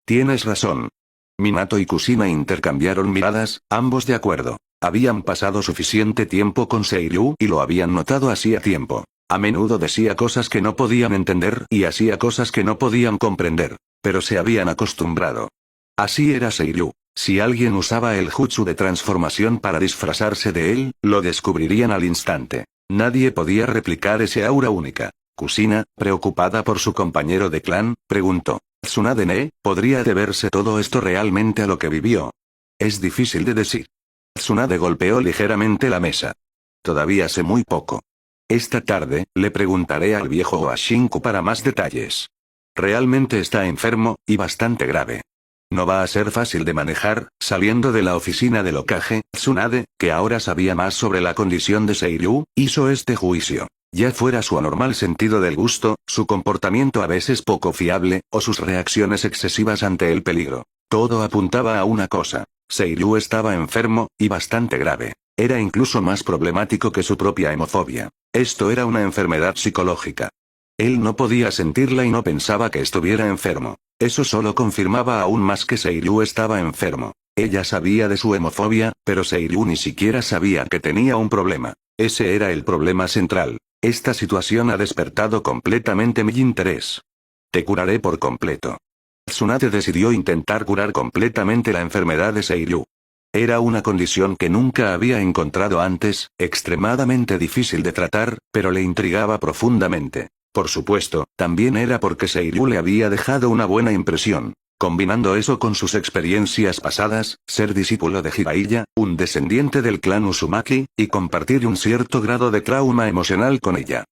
S1: Tienes razón. Minato y Kusina intercambiaron miradas, ambos de acuerdo. Habían pasado suficiente tiempo con Seiryu y lo habían notado hacía tiempo. A menudo decía cosas que no podían entender y hacía cosas que no podían comprender. Pero se habían acostumbrado. Así era Seiryu. Si alguien usaba el jutsu de transformación para disfrazarse de él, lo descubrirían al instante. Nadie podía replicar ese aura única. Kusina, preocupada por su compañero de clan, preguntó. «Tsunade-ne, ¿podría deberse todo esto realmente a lo que vivió?» Es difícil de decir. Tsunade golpeó ligeramente la mesa. Todavía sé muy poco. Esta tarde, le preguntaré al viejo Oashinku para más detalles. Realmente está enfermo, y bastante grave. No va a ser fácil de manejar. Saliendo de la oficina del Hokage, Tsunade, que ahora sabía más sobre la condición de Seiryu, hizo este juicio. Ya fuera su anormal sentido del gusto, su comportamiento a veces poco fiable, o sus reacciones excesivas ante el peligro. Todo apuntaba a una cosa. Seiryu estaba enfermo, y bastante grave. Era incluso más problemático que su propia hemofobia. Esto era una enfermedad psicológica. Él no podía sentirla y no pensaba que estuviera enfermo. Eso solo confirmaba aún más que Seiryu estaba enfermo. Ella sabía de su hemofobia, pero Seiryu ni siquiera sabía que tenía un problema. Ese era el problema central. Esta situación ha despertado completamente mi interés. Te curaré por completo. Tsunade decidió intentar curar completamente la enfermedad de Seiryu. Era una condición que nunca había encontrado antes, extremadamente difícil de tratar, pero le intrigaba profundamente. Por supuesto, también era porque Seiryu le había dejado una buena impresión. Combinando eso con sus experiencias pasadas, ser discípulo de Jiraiya, un descendiente del clan Uzumaki, y compartir un cierto grado de trauma emocional con ella.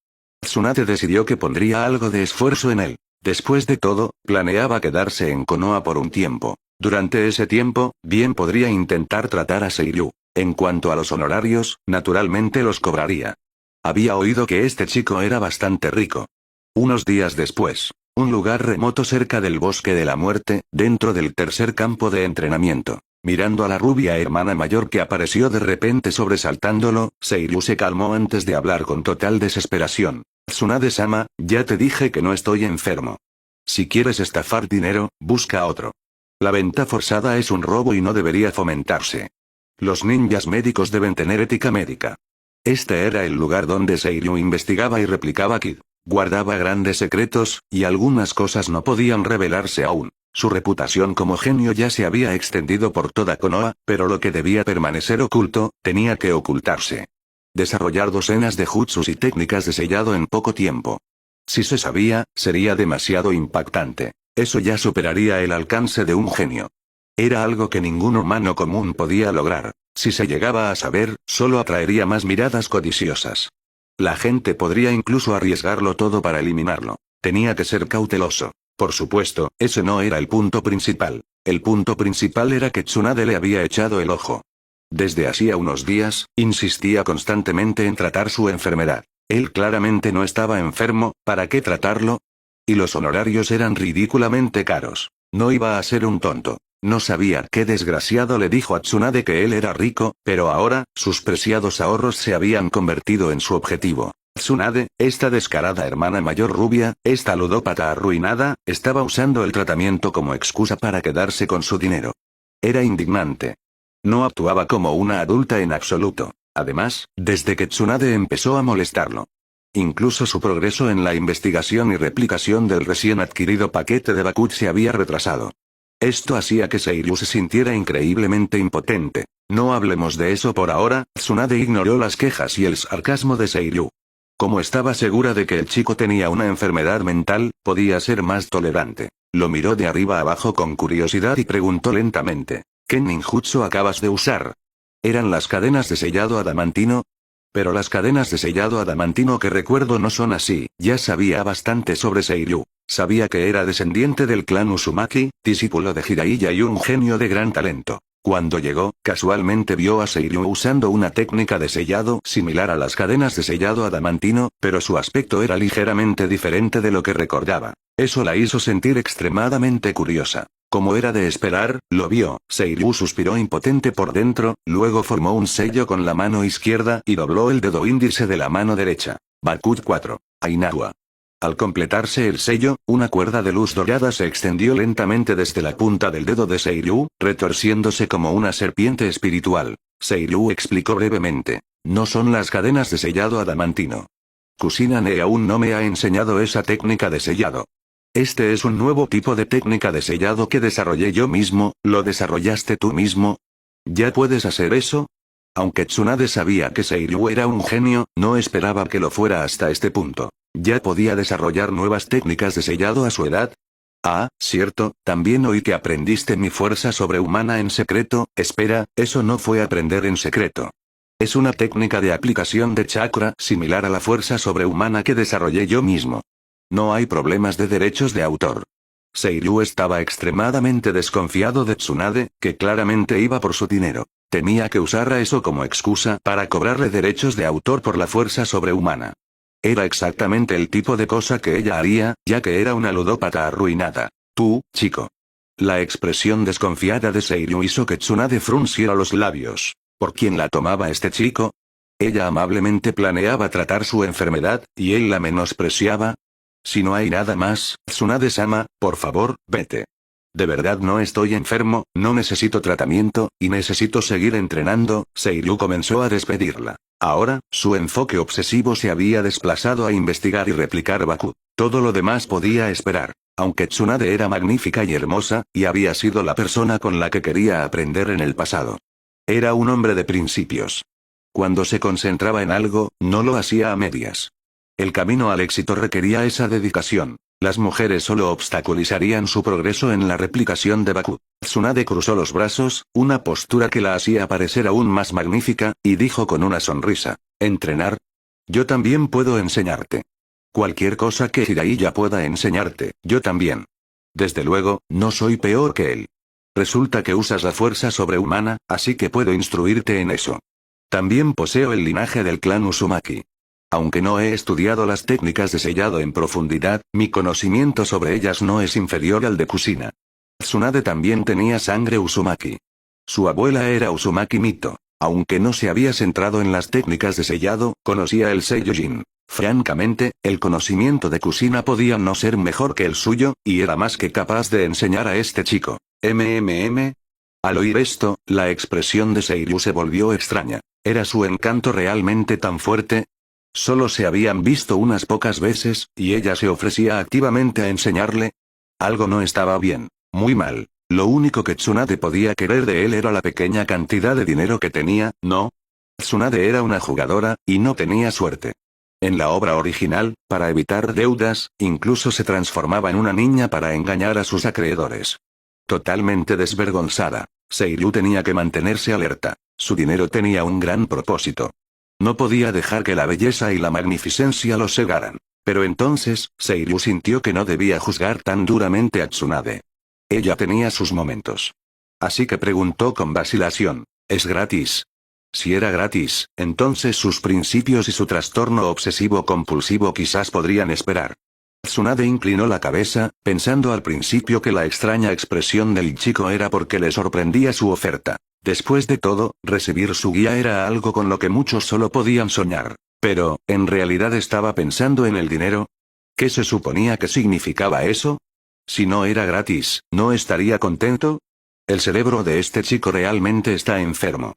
S1: Tsunade decidió que pondría algo de esfuerzo en él. Después de todo, planeaba quedarse en Konoha por un tiempo. Durante ese tiempo, bien podría intentar tratar a Seiryu. En cuanto a los honorarios, naturalmente los cobraría. Había oído que este chico era bastante rico. Unos días después, un lugar remoto cerca del bosque de la muerte, dentro del tercer campo de entrenamiento. Mirando a la rubia hermana mayor que apareció de repente sobresaltándolo, Seiryu se calmó antes de hablar con total desesperación. Tsunade-sama, ya te dije que no estoy enfermo. Si quieres estafar dinero, busca otro. La venta forzada es un robo y no debería fomentarse. Los ninjas médicos deben tener ética médica. Este era el lugar donde Seiryu investigaba y replicaba Kid. Guardaba grandes secretos, y algunas cosas no podían revelarse aún. Su reputación como genio ya se había extendido por toda Konoha, pero lo que debía permanecer oculto, tenía que ocultarse. Desarrollar docenas de jutsus y técnicas de sellado en poco tiempo. Si se sabía, sería demasiado impactante. Eso ya superaría el alcance de un genio. Era algo que ningún humano común podía lograr. Si se llegaba a saber, solo atraería más miradas codiciosas. La gente podría incluso arriesgarlo todo para eliminarlo. Tenía que ser cauteloso. Por supuesto, ese no era el punto principal. El punto principal era que Tsunade le había echado el ojo. Desde hacía unos días, insistía constantemente en tratar su enfermedad. Él claramente no estaba enfermo, ¿para qué tratarlo? Y los honorarios eran ridículamente caros. No iba a ser un tonto. No sabía qué desgraciado le dijo a Tsunade que él era rico, pero ahora, sus preciados ahorros se habían convertido en su objetivo. Tsunade, esta descarada hermana mayor rubia, esta ludópata arruinada, estaba usando el tratamiento como excusa para quedarse con su dinero. Era indignante. No actuaba como una adulta en absoluto. Además, desde que Tsunade empezó a molestarlo. Incluso su progreso en la investigación y replicación del recién adquirido paquete de Bakut se había retrasado. Esto hacía que Seiryu se sintiera increíblemente impotente. No hablemos de eso por ahora. Tsunade ignoró las quejas y el sarcasmo de Seiryu. Como estaba segura de que el chico tenía una enfermedad mental, podía ser más tolerante. Lo miró de arriba abajo con curiosidad y preguntó lentamente: ¿qué ninjutsu acabas de usar? ¿Eran las cadenas de sellado adamantino? Pero las cadenas de sellado adamantino que recuerdo no son así. Ya sabía bastante sobre Seiryu. Sabía que era descendiente del clan Uzumaki, discípulo de Jiraiya y un genio de gran talento. Cuando llegó, casualmente vio a Seiryu usando una técnica de sellado similar a las cadenas de sellado adamantino, pero su aspecto era ligeramente diferente de lo que recordaba. Eso la hizo sentir extremadamente curiosa. Como era de esperar, lo vio. Seiryu suspiró impotente por dentro, luego formó un sello con la mano izquierda y dobló el dedo índice de la mano derecha. Bakut 4. Ainawa. Al completarse el sello, una cuerda de luz dorada se extendió lentamente desde la punta del dedo de Seiryu, retorciéndose como una serpiente espiritual. Seiryu explicó brevemente: no son las cadenas de sellado adamantino. Kusinane aún no me ha enseñado esa técnica de sellado. Este es un nuevo tipo de técnica de sellado que desarrollé yo mismo. ¿Lo desarrollaste tú mismo? ¿Ya puedes hacer eso? Aunque Tsunade sabía que Seiryu era un genio, no esperaba que lo fuera hasta este punto. ¿Ya podía desarrollar nuevas técnicas de sellado a su edad? Ah, cierto, también oí que aprendiste mi fuerza sobrehumana en secreto. Espera, eso no fue aprender en secreto. Es una técnica de aplicación de chakra similar a la fuerza sobrehumana que desarrollé yo mismo. No hay problemas de derechos de autor. Seiryu estaba extremadamente desconfiado de Tsunade, que claramente iba por su dinero. Temía que usara eso como excusa para cobrarle derechos de autor por la fuerza sobrehumana. Era exactamente el tipo de cosa que ella haría, ya que era una ludópata arruinada. Tú, chico. La expresión desconfiada de Seiryu hizo que Tsunade frunciera los labios. ¿Por quién la tomaba este chico? Ella amablemente planeaba tratar su enfermedad, y él la menospreciaba. Si no hay nada más, Tsunade-sama, por favor, vete. De verdad no estoy enfermo, no necesito tratamiento, y necesito seguir entrenando. Seiryu comenzó a despedirla. Ahora, su enfoque obsesivo se había desplazado a investigar y replicar Bakut. Todo lo demás podía esperar. Aunque Tsunade era magnífica y hermosa, y había sido la persona con la que quería aprender en el pasado. Era un hombre de principios. Cuando se concentraba en algo, no lo hacía a medias. El camino al éxito requería esa dedicación. Las mujeres solo obstaculizarían su progreso en la replicación de Bakut. Tsunade cruzó los brazos, una postura que la hacía parecer aún más magnífica, y dijo con una sonrisa: ¿entrenar? Yo también puedo enseñarte. Cualquier cosa que Jiraiya pueda enseñarte, yo también. Desde luego, no soy peor que él. Resulta que usas la fuerza sobrehumana, así que puedo instruirte en eso. También poseo el linaje del clan Uzumaki. Aunque no he estudiado las técnicas de sellado en profundidad, mi conocimiento sobre ellas no es inferior al de Kusina. Tsunade también tenía sangre Uzumaki. Su abuela era Uzumaki Mito. Aunque no se había centrado en las técnicas de sellado, conocía el Seiyujin. Francamente, el conocimiento de Kusina podía no ser mejor que el suyo, y era más que capaz de enseñar a este chico. Al oír esto, la expresión de Seiryu se volvió extraña. ¿Era su encanto realmente tan fuerte? Solo se habían visto unas pocas veces, y ella se ofrecía activamente a enseñarle. Algo no estaba bien. Muy mal. Lo único que Tsunade podía querer de él era la pequeña cantidad de dinero que tenía, ¿no? Tsunade era una jugadora, y no tenía suerte. En la obra original, para evitar deudas, incluso se transformaba en una niña para engañar a sus acreedores. Totalmente desvergonzada, Seiryu tenía que mantenerse alerta. Su dinero tenía un gran propósito. No podía dejar que la belleza y la magnificencia lo cegaran. Pero entonces, Seiryu sintió que no debía juzgar tan duramente a Tsunade. Ella tenía sus momentos. Así que preguntó con vacilación, ¿es gratis? Si era gratis, entonces sus principios y su trastorno obsesivo-compulsivo quizás podrían esperar. Tsunade inclinó la cabeza, pensando al principio que la extraña expresión del chico era porque le sorprendía su oferta. Después de todo, recibir su guía era algo con lo que muchos solo podían soñar. Pero, ¿en realidad estaba pensando en el dinero? ¿Qué se suponía que significaba eso? Si no era gratis, ¿no estaría contento? El cerebro de este chico realmente está enfermo.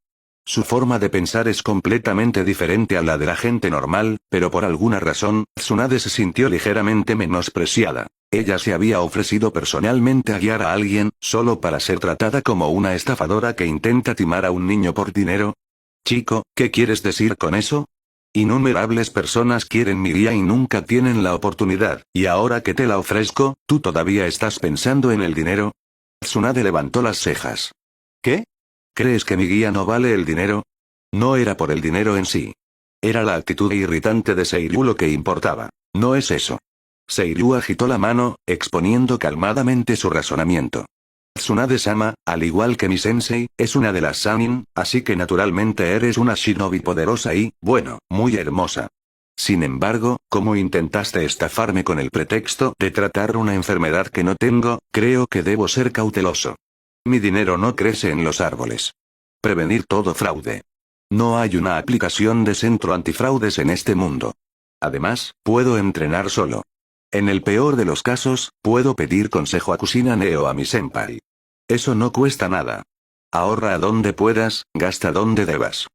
S1: Su forma de pensar es completamente diferente a la de la gente normal, pero por alguna razón, Tsunade se sintió ligeramente menospreciada. Ella se había ofrecido personalmente a guiar a alguien, solo para ser tratada como una estafadora que intenta timar a un niño por dinero. Chico, ¿qué quieres decir con eso? Innumerables personas quieren mi guía y nunca tienen la oportunidad, y ahora que te la ofrezco, ¿tú todavía estás pensando en el dinero? Tsunade levantó las cejas. ¿Qué? ¿Crees que mi guía no vale el dinero? No era por el dinero en sí. Era la actitud irritante de Seiryu lo que importaba. No es eso. Seiryu agitó la mano, exponiendo calmadamente su razonamiento. Tsunade-sama, al igual que mi sensei, es una de las Sannin, así que naturalmente eres una shinobi poderosa y, bueno, muy hermosa. Sin embargo, como intentaste estafarme con el pretexto de tratar una enfermedad que no tengo, creo que debo ser cauteloso. Mi dinero no crece en los árboles. Prevenir todo fraude. No hay una aplicación de centro antifraudes en este mundo. Además, puedo entrenar solo. En el peor de los casos, puedo pedir consejo a Kushina-ne o a mi senpai. Eso no cuesta nada. Ahorra a donde puedas, gasta donde debas.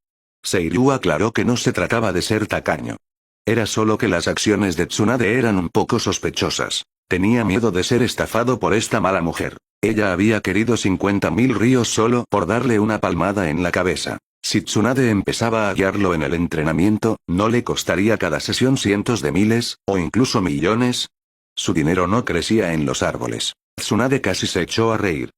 S1: Seiryu aclaró que no se trataba de ser tacaño. Era solo que las acciones de Tsunade eran un poco sospechosas. Tenía miedo de ser estafado por esta mala mujer. Ella había querido 50.000 ríos solo por darle una palmada en la cabeza. Si Tsunade empezaba a guiarlo en el entrenamiento, ¿no le costaría cada sesión cientos de miles, o incluso millones? Su dinero no crecía en los árboles. Tsunade casi se echó a reír.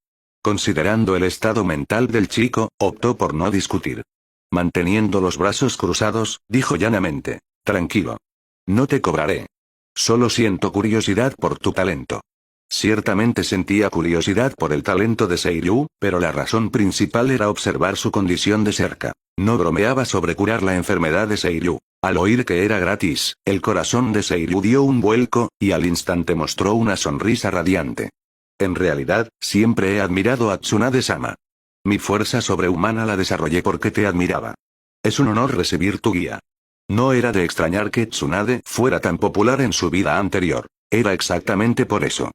S1: Considerando el estado mental del chico, optó por no discutir. Manteniendo los brazos cruzados, dijo llanamente, tranquilo. No te cobraré. Solo siento curiosidad por tu talento. Ciertamente sentía curiosidad por el talento de Seiryu, pero la razón principal era observar su condición de cerca. No bromeaba sobre curar la enfermedad de Seiryu. Al oír que era gratis, el corazón de Seiryu dio un vuelco, y al instante mostró una sonrisa radiante. En realidad, siempre he admirado a Tsunade-sama. Mi fuerza sobrehumana la desarrollé porque te admiraba. Es un honor recibir tu guía. No era de extrañar que Tsunade fuera tan popular en su vida anterior. Era exactamente por eso.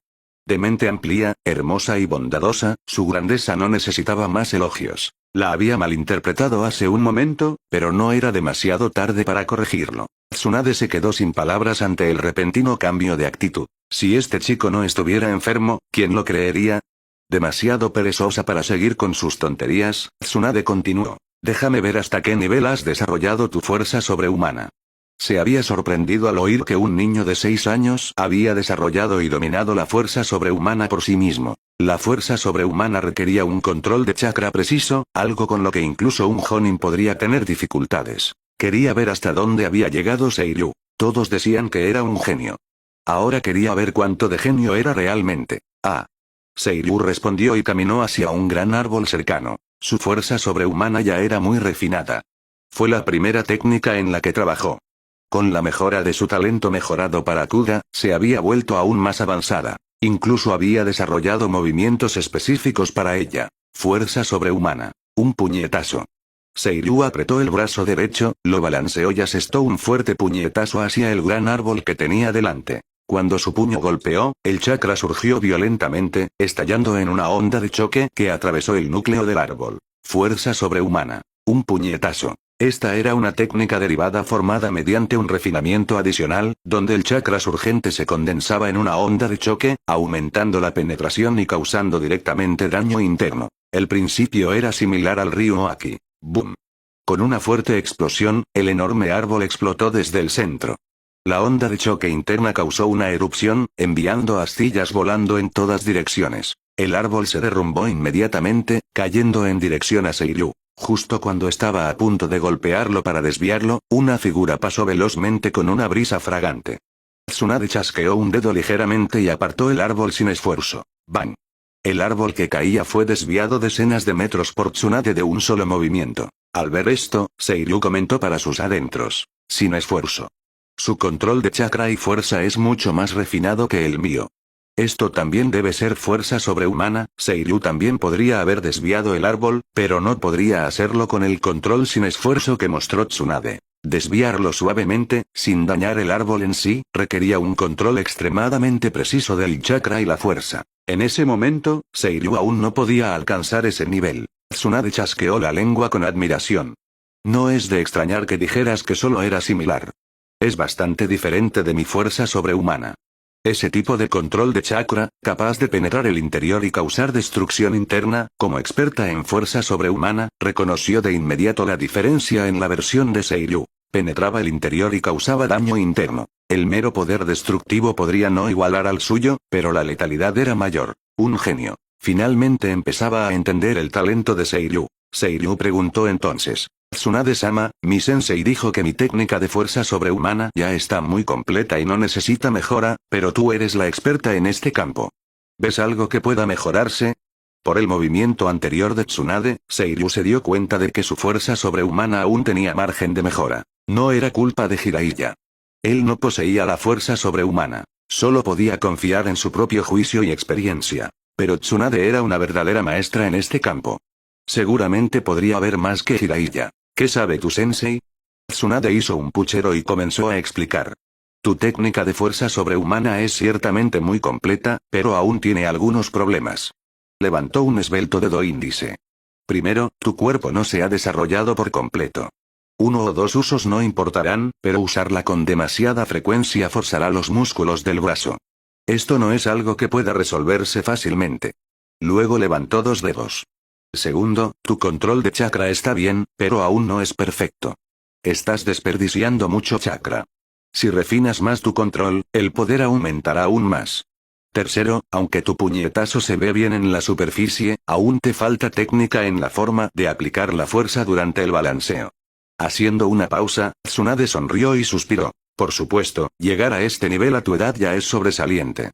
S1: De mente amplia, hermosa y bondadosa, su grandeza no necesitaba más elogios. La había malinterpretado hace un momento, pero no era demasiado tarde para corregirlo. Tsunade se quedó sin palabras ante el repentino cambio de actitud. Si este chico no estuviera enfermo, ¿quién lo creería? Demasiado perezosa para seguir con sus tonterías, Tsunade continuó. Déjame ver hasta qué nivel has desarrollado tu fuerza sobrehumana. Se había sorprendido al oír que un niño de 6 años había desarrollado y dominado la fuerza sobrehumana por sí mismo. La fuerza sobrehumana requería un control de chakra preciso, algo con lo que incluso un Jonin podría tener dificultades. Quería ver hasta dónde había llegado Seiryu. Todos decían que era un genio. Ahora quería ver cuánto de genio era realmente. Seiryu respondió y caminó hacia un gran árbol cercano. Su fuerza sobrehumana ya era muy refinada. Fue la primera técnica en la que trabajó. Con la mejora de su talento mejorado para Kuga, se había vuelto aún más avanzada. Incluso había desarrollado movimientos específicos para ella. Fuerza sobrehumana. Un puñetazo. Seiryu apretó el brazo derecho, lo balanceó y asestó un fuerte puñetazo hacia el gran árbol que tenía delante. Cuando su puño golpeó, el chakra surgió violentamente, estallando en una onda de choque que atravesó el núcleo del árbol. Fuerza sobrehumana. Un puñetazo. Esta era una técnica derivada formada mediante un refinamiento adicional, donde el chakra surgente se condensaba en una onda de choque, aumentando la penetración y causando directamente daño interno. El principio era similar al Ryunoaki. ¡Boom! Con una fuerte explosión, el enorme árbol explotó desde el centro. La onda de choque interna causó una erupción, enviando astillas volando en todas direcciones. El árbol se derrumbó inmediatamente, cayendo en dirección a Seiyu. Justo cuando estaba a punto de golpearlo para desviarlo, una figura pasó velozmente con una brisa fragante. Tsunade chasqueó un dedo ligeramente y apartó el árbol sin esfuerzo. ¡Bang! El árbol que caía fue desviado decenas de metros por Tsunade de un solo movimiento. Al ver esto, Seiyu comentó para sus adentros. Sin esfuerzo. Su control de chakra y fuerza es mucho más refinado que el mío. Esto también debe ser fuerza sobrehumana. Seiyu también podría haber desviado el árbol, pero no podría hacerlo con el control sin esfuerzo que mostró Tsunade. Desviarlo suavemente, sin dañar el árbol en sí, requería un control extremadamente preciso del chakra y la fuerza. En ese momento, Seiyu aún no podía alcanzar ese nivel. Tsunade chasqueó la lengua con admiración. No es de extrañar que dijeras que solo era similar. Es bastante diferente de mi fuerza sobrehumana. Ese tipo de control de chakra, capaz de penetrar el interior y causar destrucción interna, como experta en fuerza sobrehumana, reconoció de inmediato la diferencia en la versión de Seiyu. Penetraba el interior y causaba daño interno. El mero poder destructivo podría no igualar al suyo, pero la letalidad era mayor. Un genio. Finalmente empezaba a entender el talento de Seiyu. Seiyu preguntó entonces. Tsunade-sama, mi sensei dijo que mi técnica de fuerza sobrehumana ya está muy completa y no necesita mejora, pero tú eres la experta en este campo. ¿Ves algo que pueda mejorarse? Por el movimiento anterior de Tsunade, Seiyu se dio cuenta de que su fuerza sobrehumana aún tenía margen de mejora. No era culpa de Jiraiya. Él no poseía la fuerza sobrehumana. Solo podía confiar en su propio juicio y experiencia. Pero Tsunade era una verdadera maestra en este campo. Seguramente podría haber más que Jiraiya. ¿Qué sabe tu sensei? Tsunade hizo un puchero y comenzó a explicar. Tu técnica de fuerza sobrehumana es ciertamente muy completa, pero aún tiene algunos problemas. Levantó un esbelto dedo índice. Primero, tu cuerpo no se ha desarrollado por completo. 1 o 2 usos no importarán, pero usarla con demasiada frecuencia forzará los músculos del brazo. Esto no es algo que pueda resolverse fácilmente. Luego levantó 2 dedos. Segundo, tu control de chakra está bien, pero aún no es perfecto. Estás desperdiciando mucho chakra. Si refinas más tu control, el poder aumentará aún más. Tercero, aunque tu puñetazo se ve bien en la superficie, aún te falta técnica en la forma de aplicar la fuerza durante el balanceo. Haciendo una pausa, Tsunade sonrió y suspiró. Por supuesto, llegar a este nivel a tu edad ya es sobresaliente.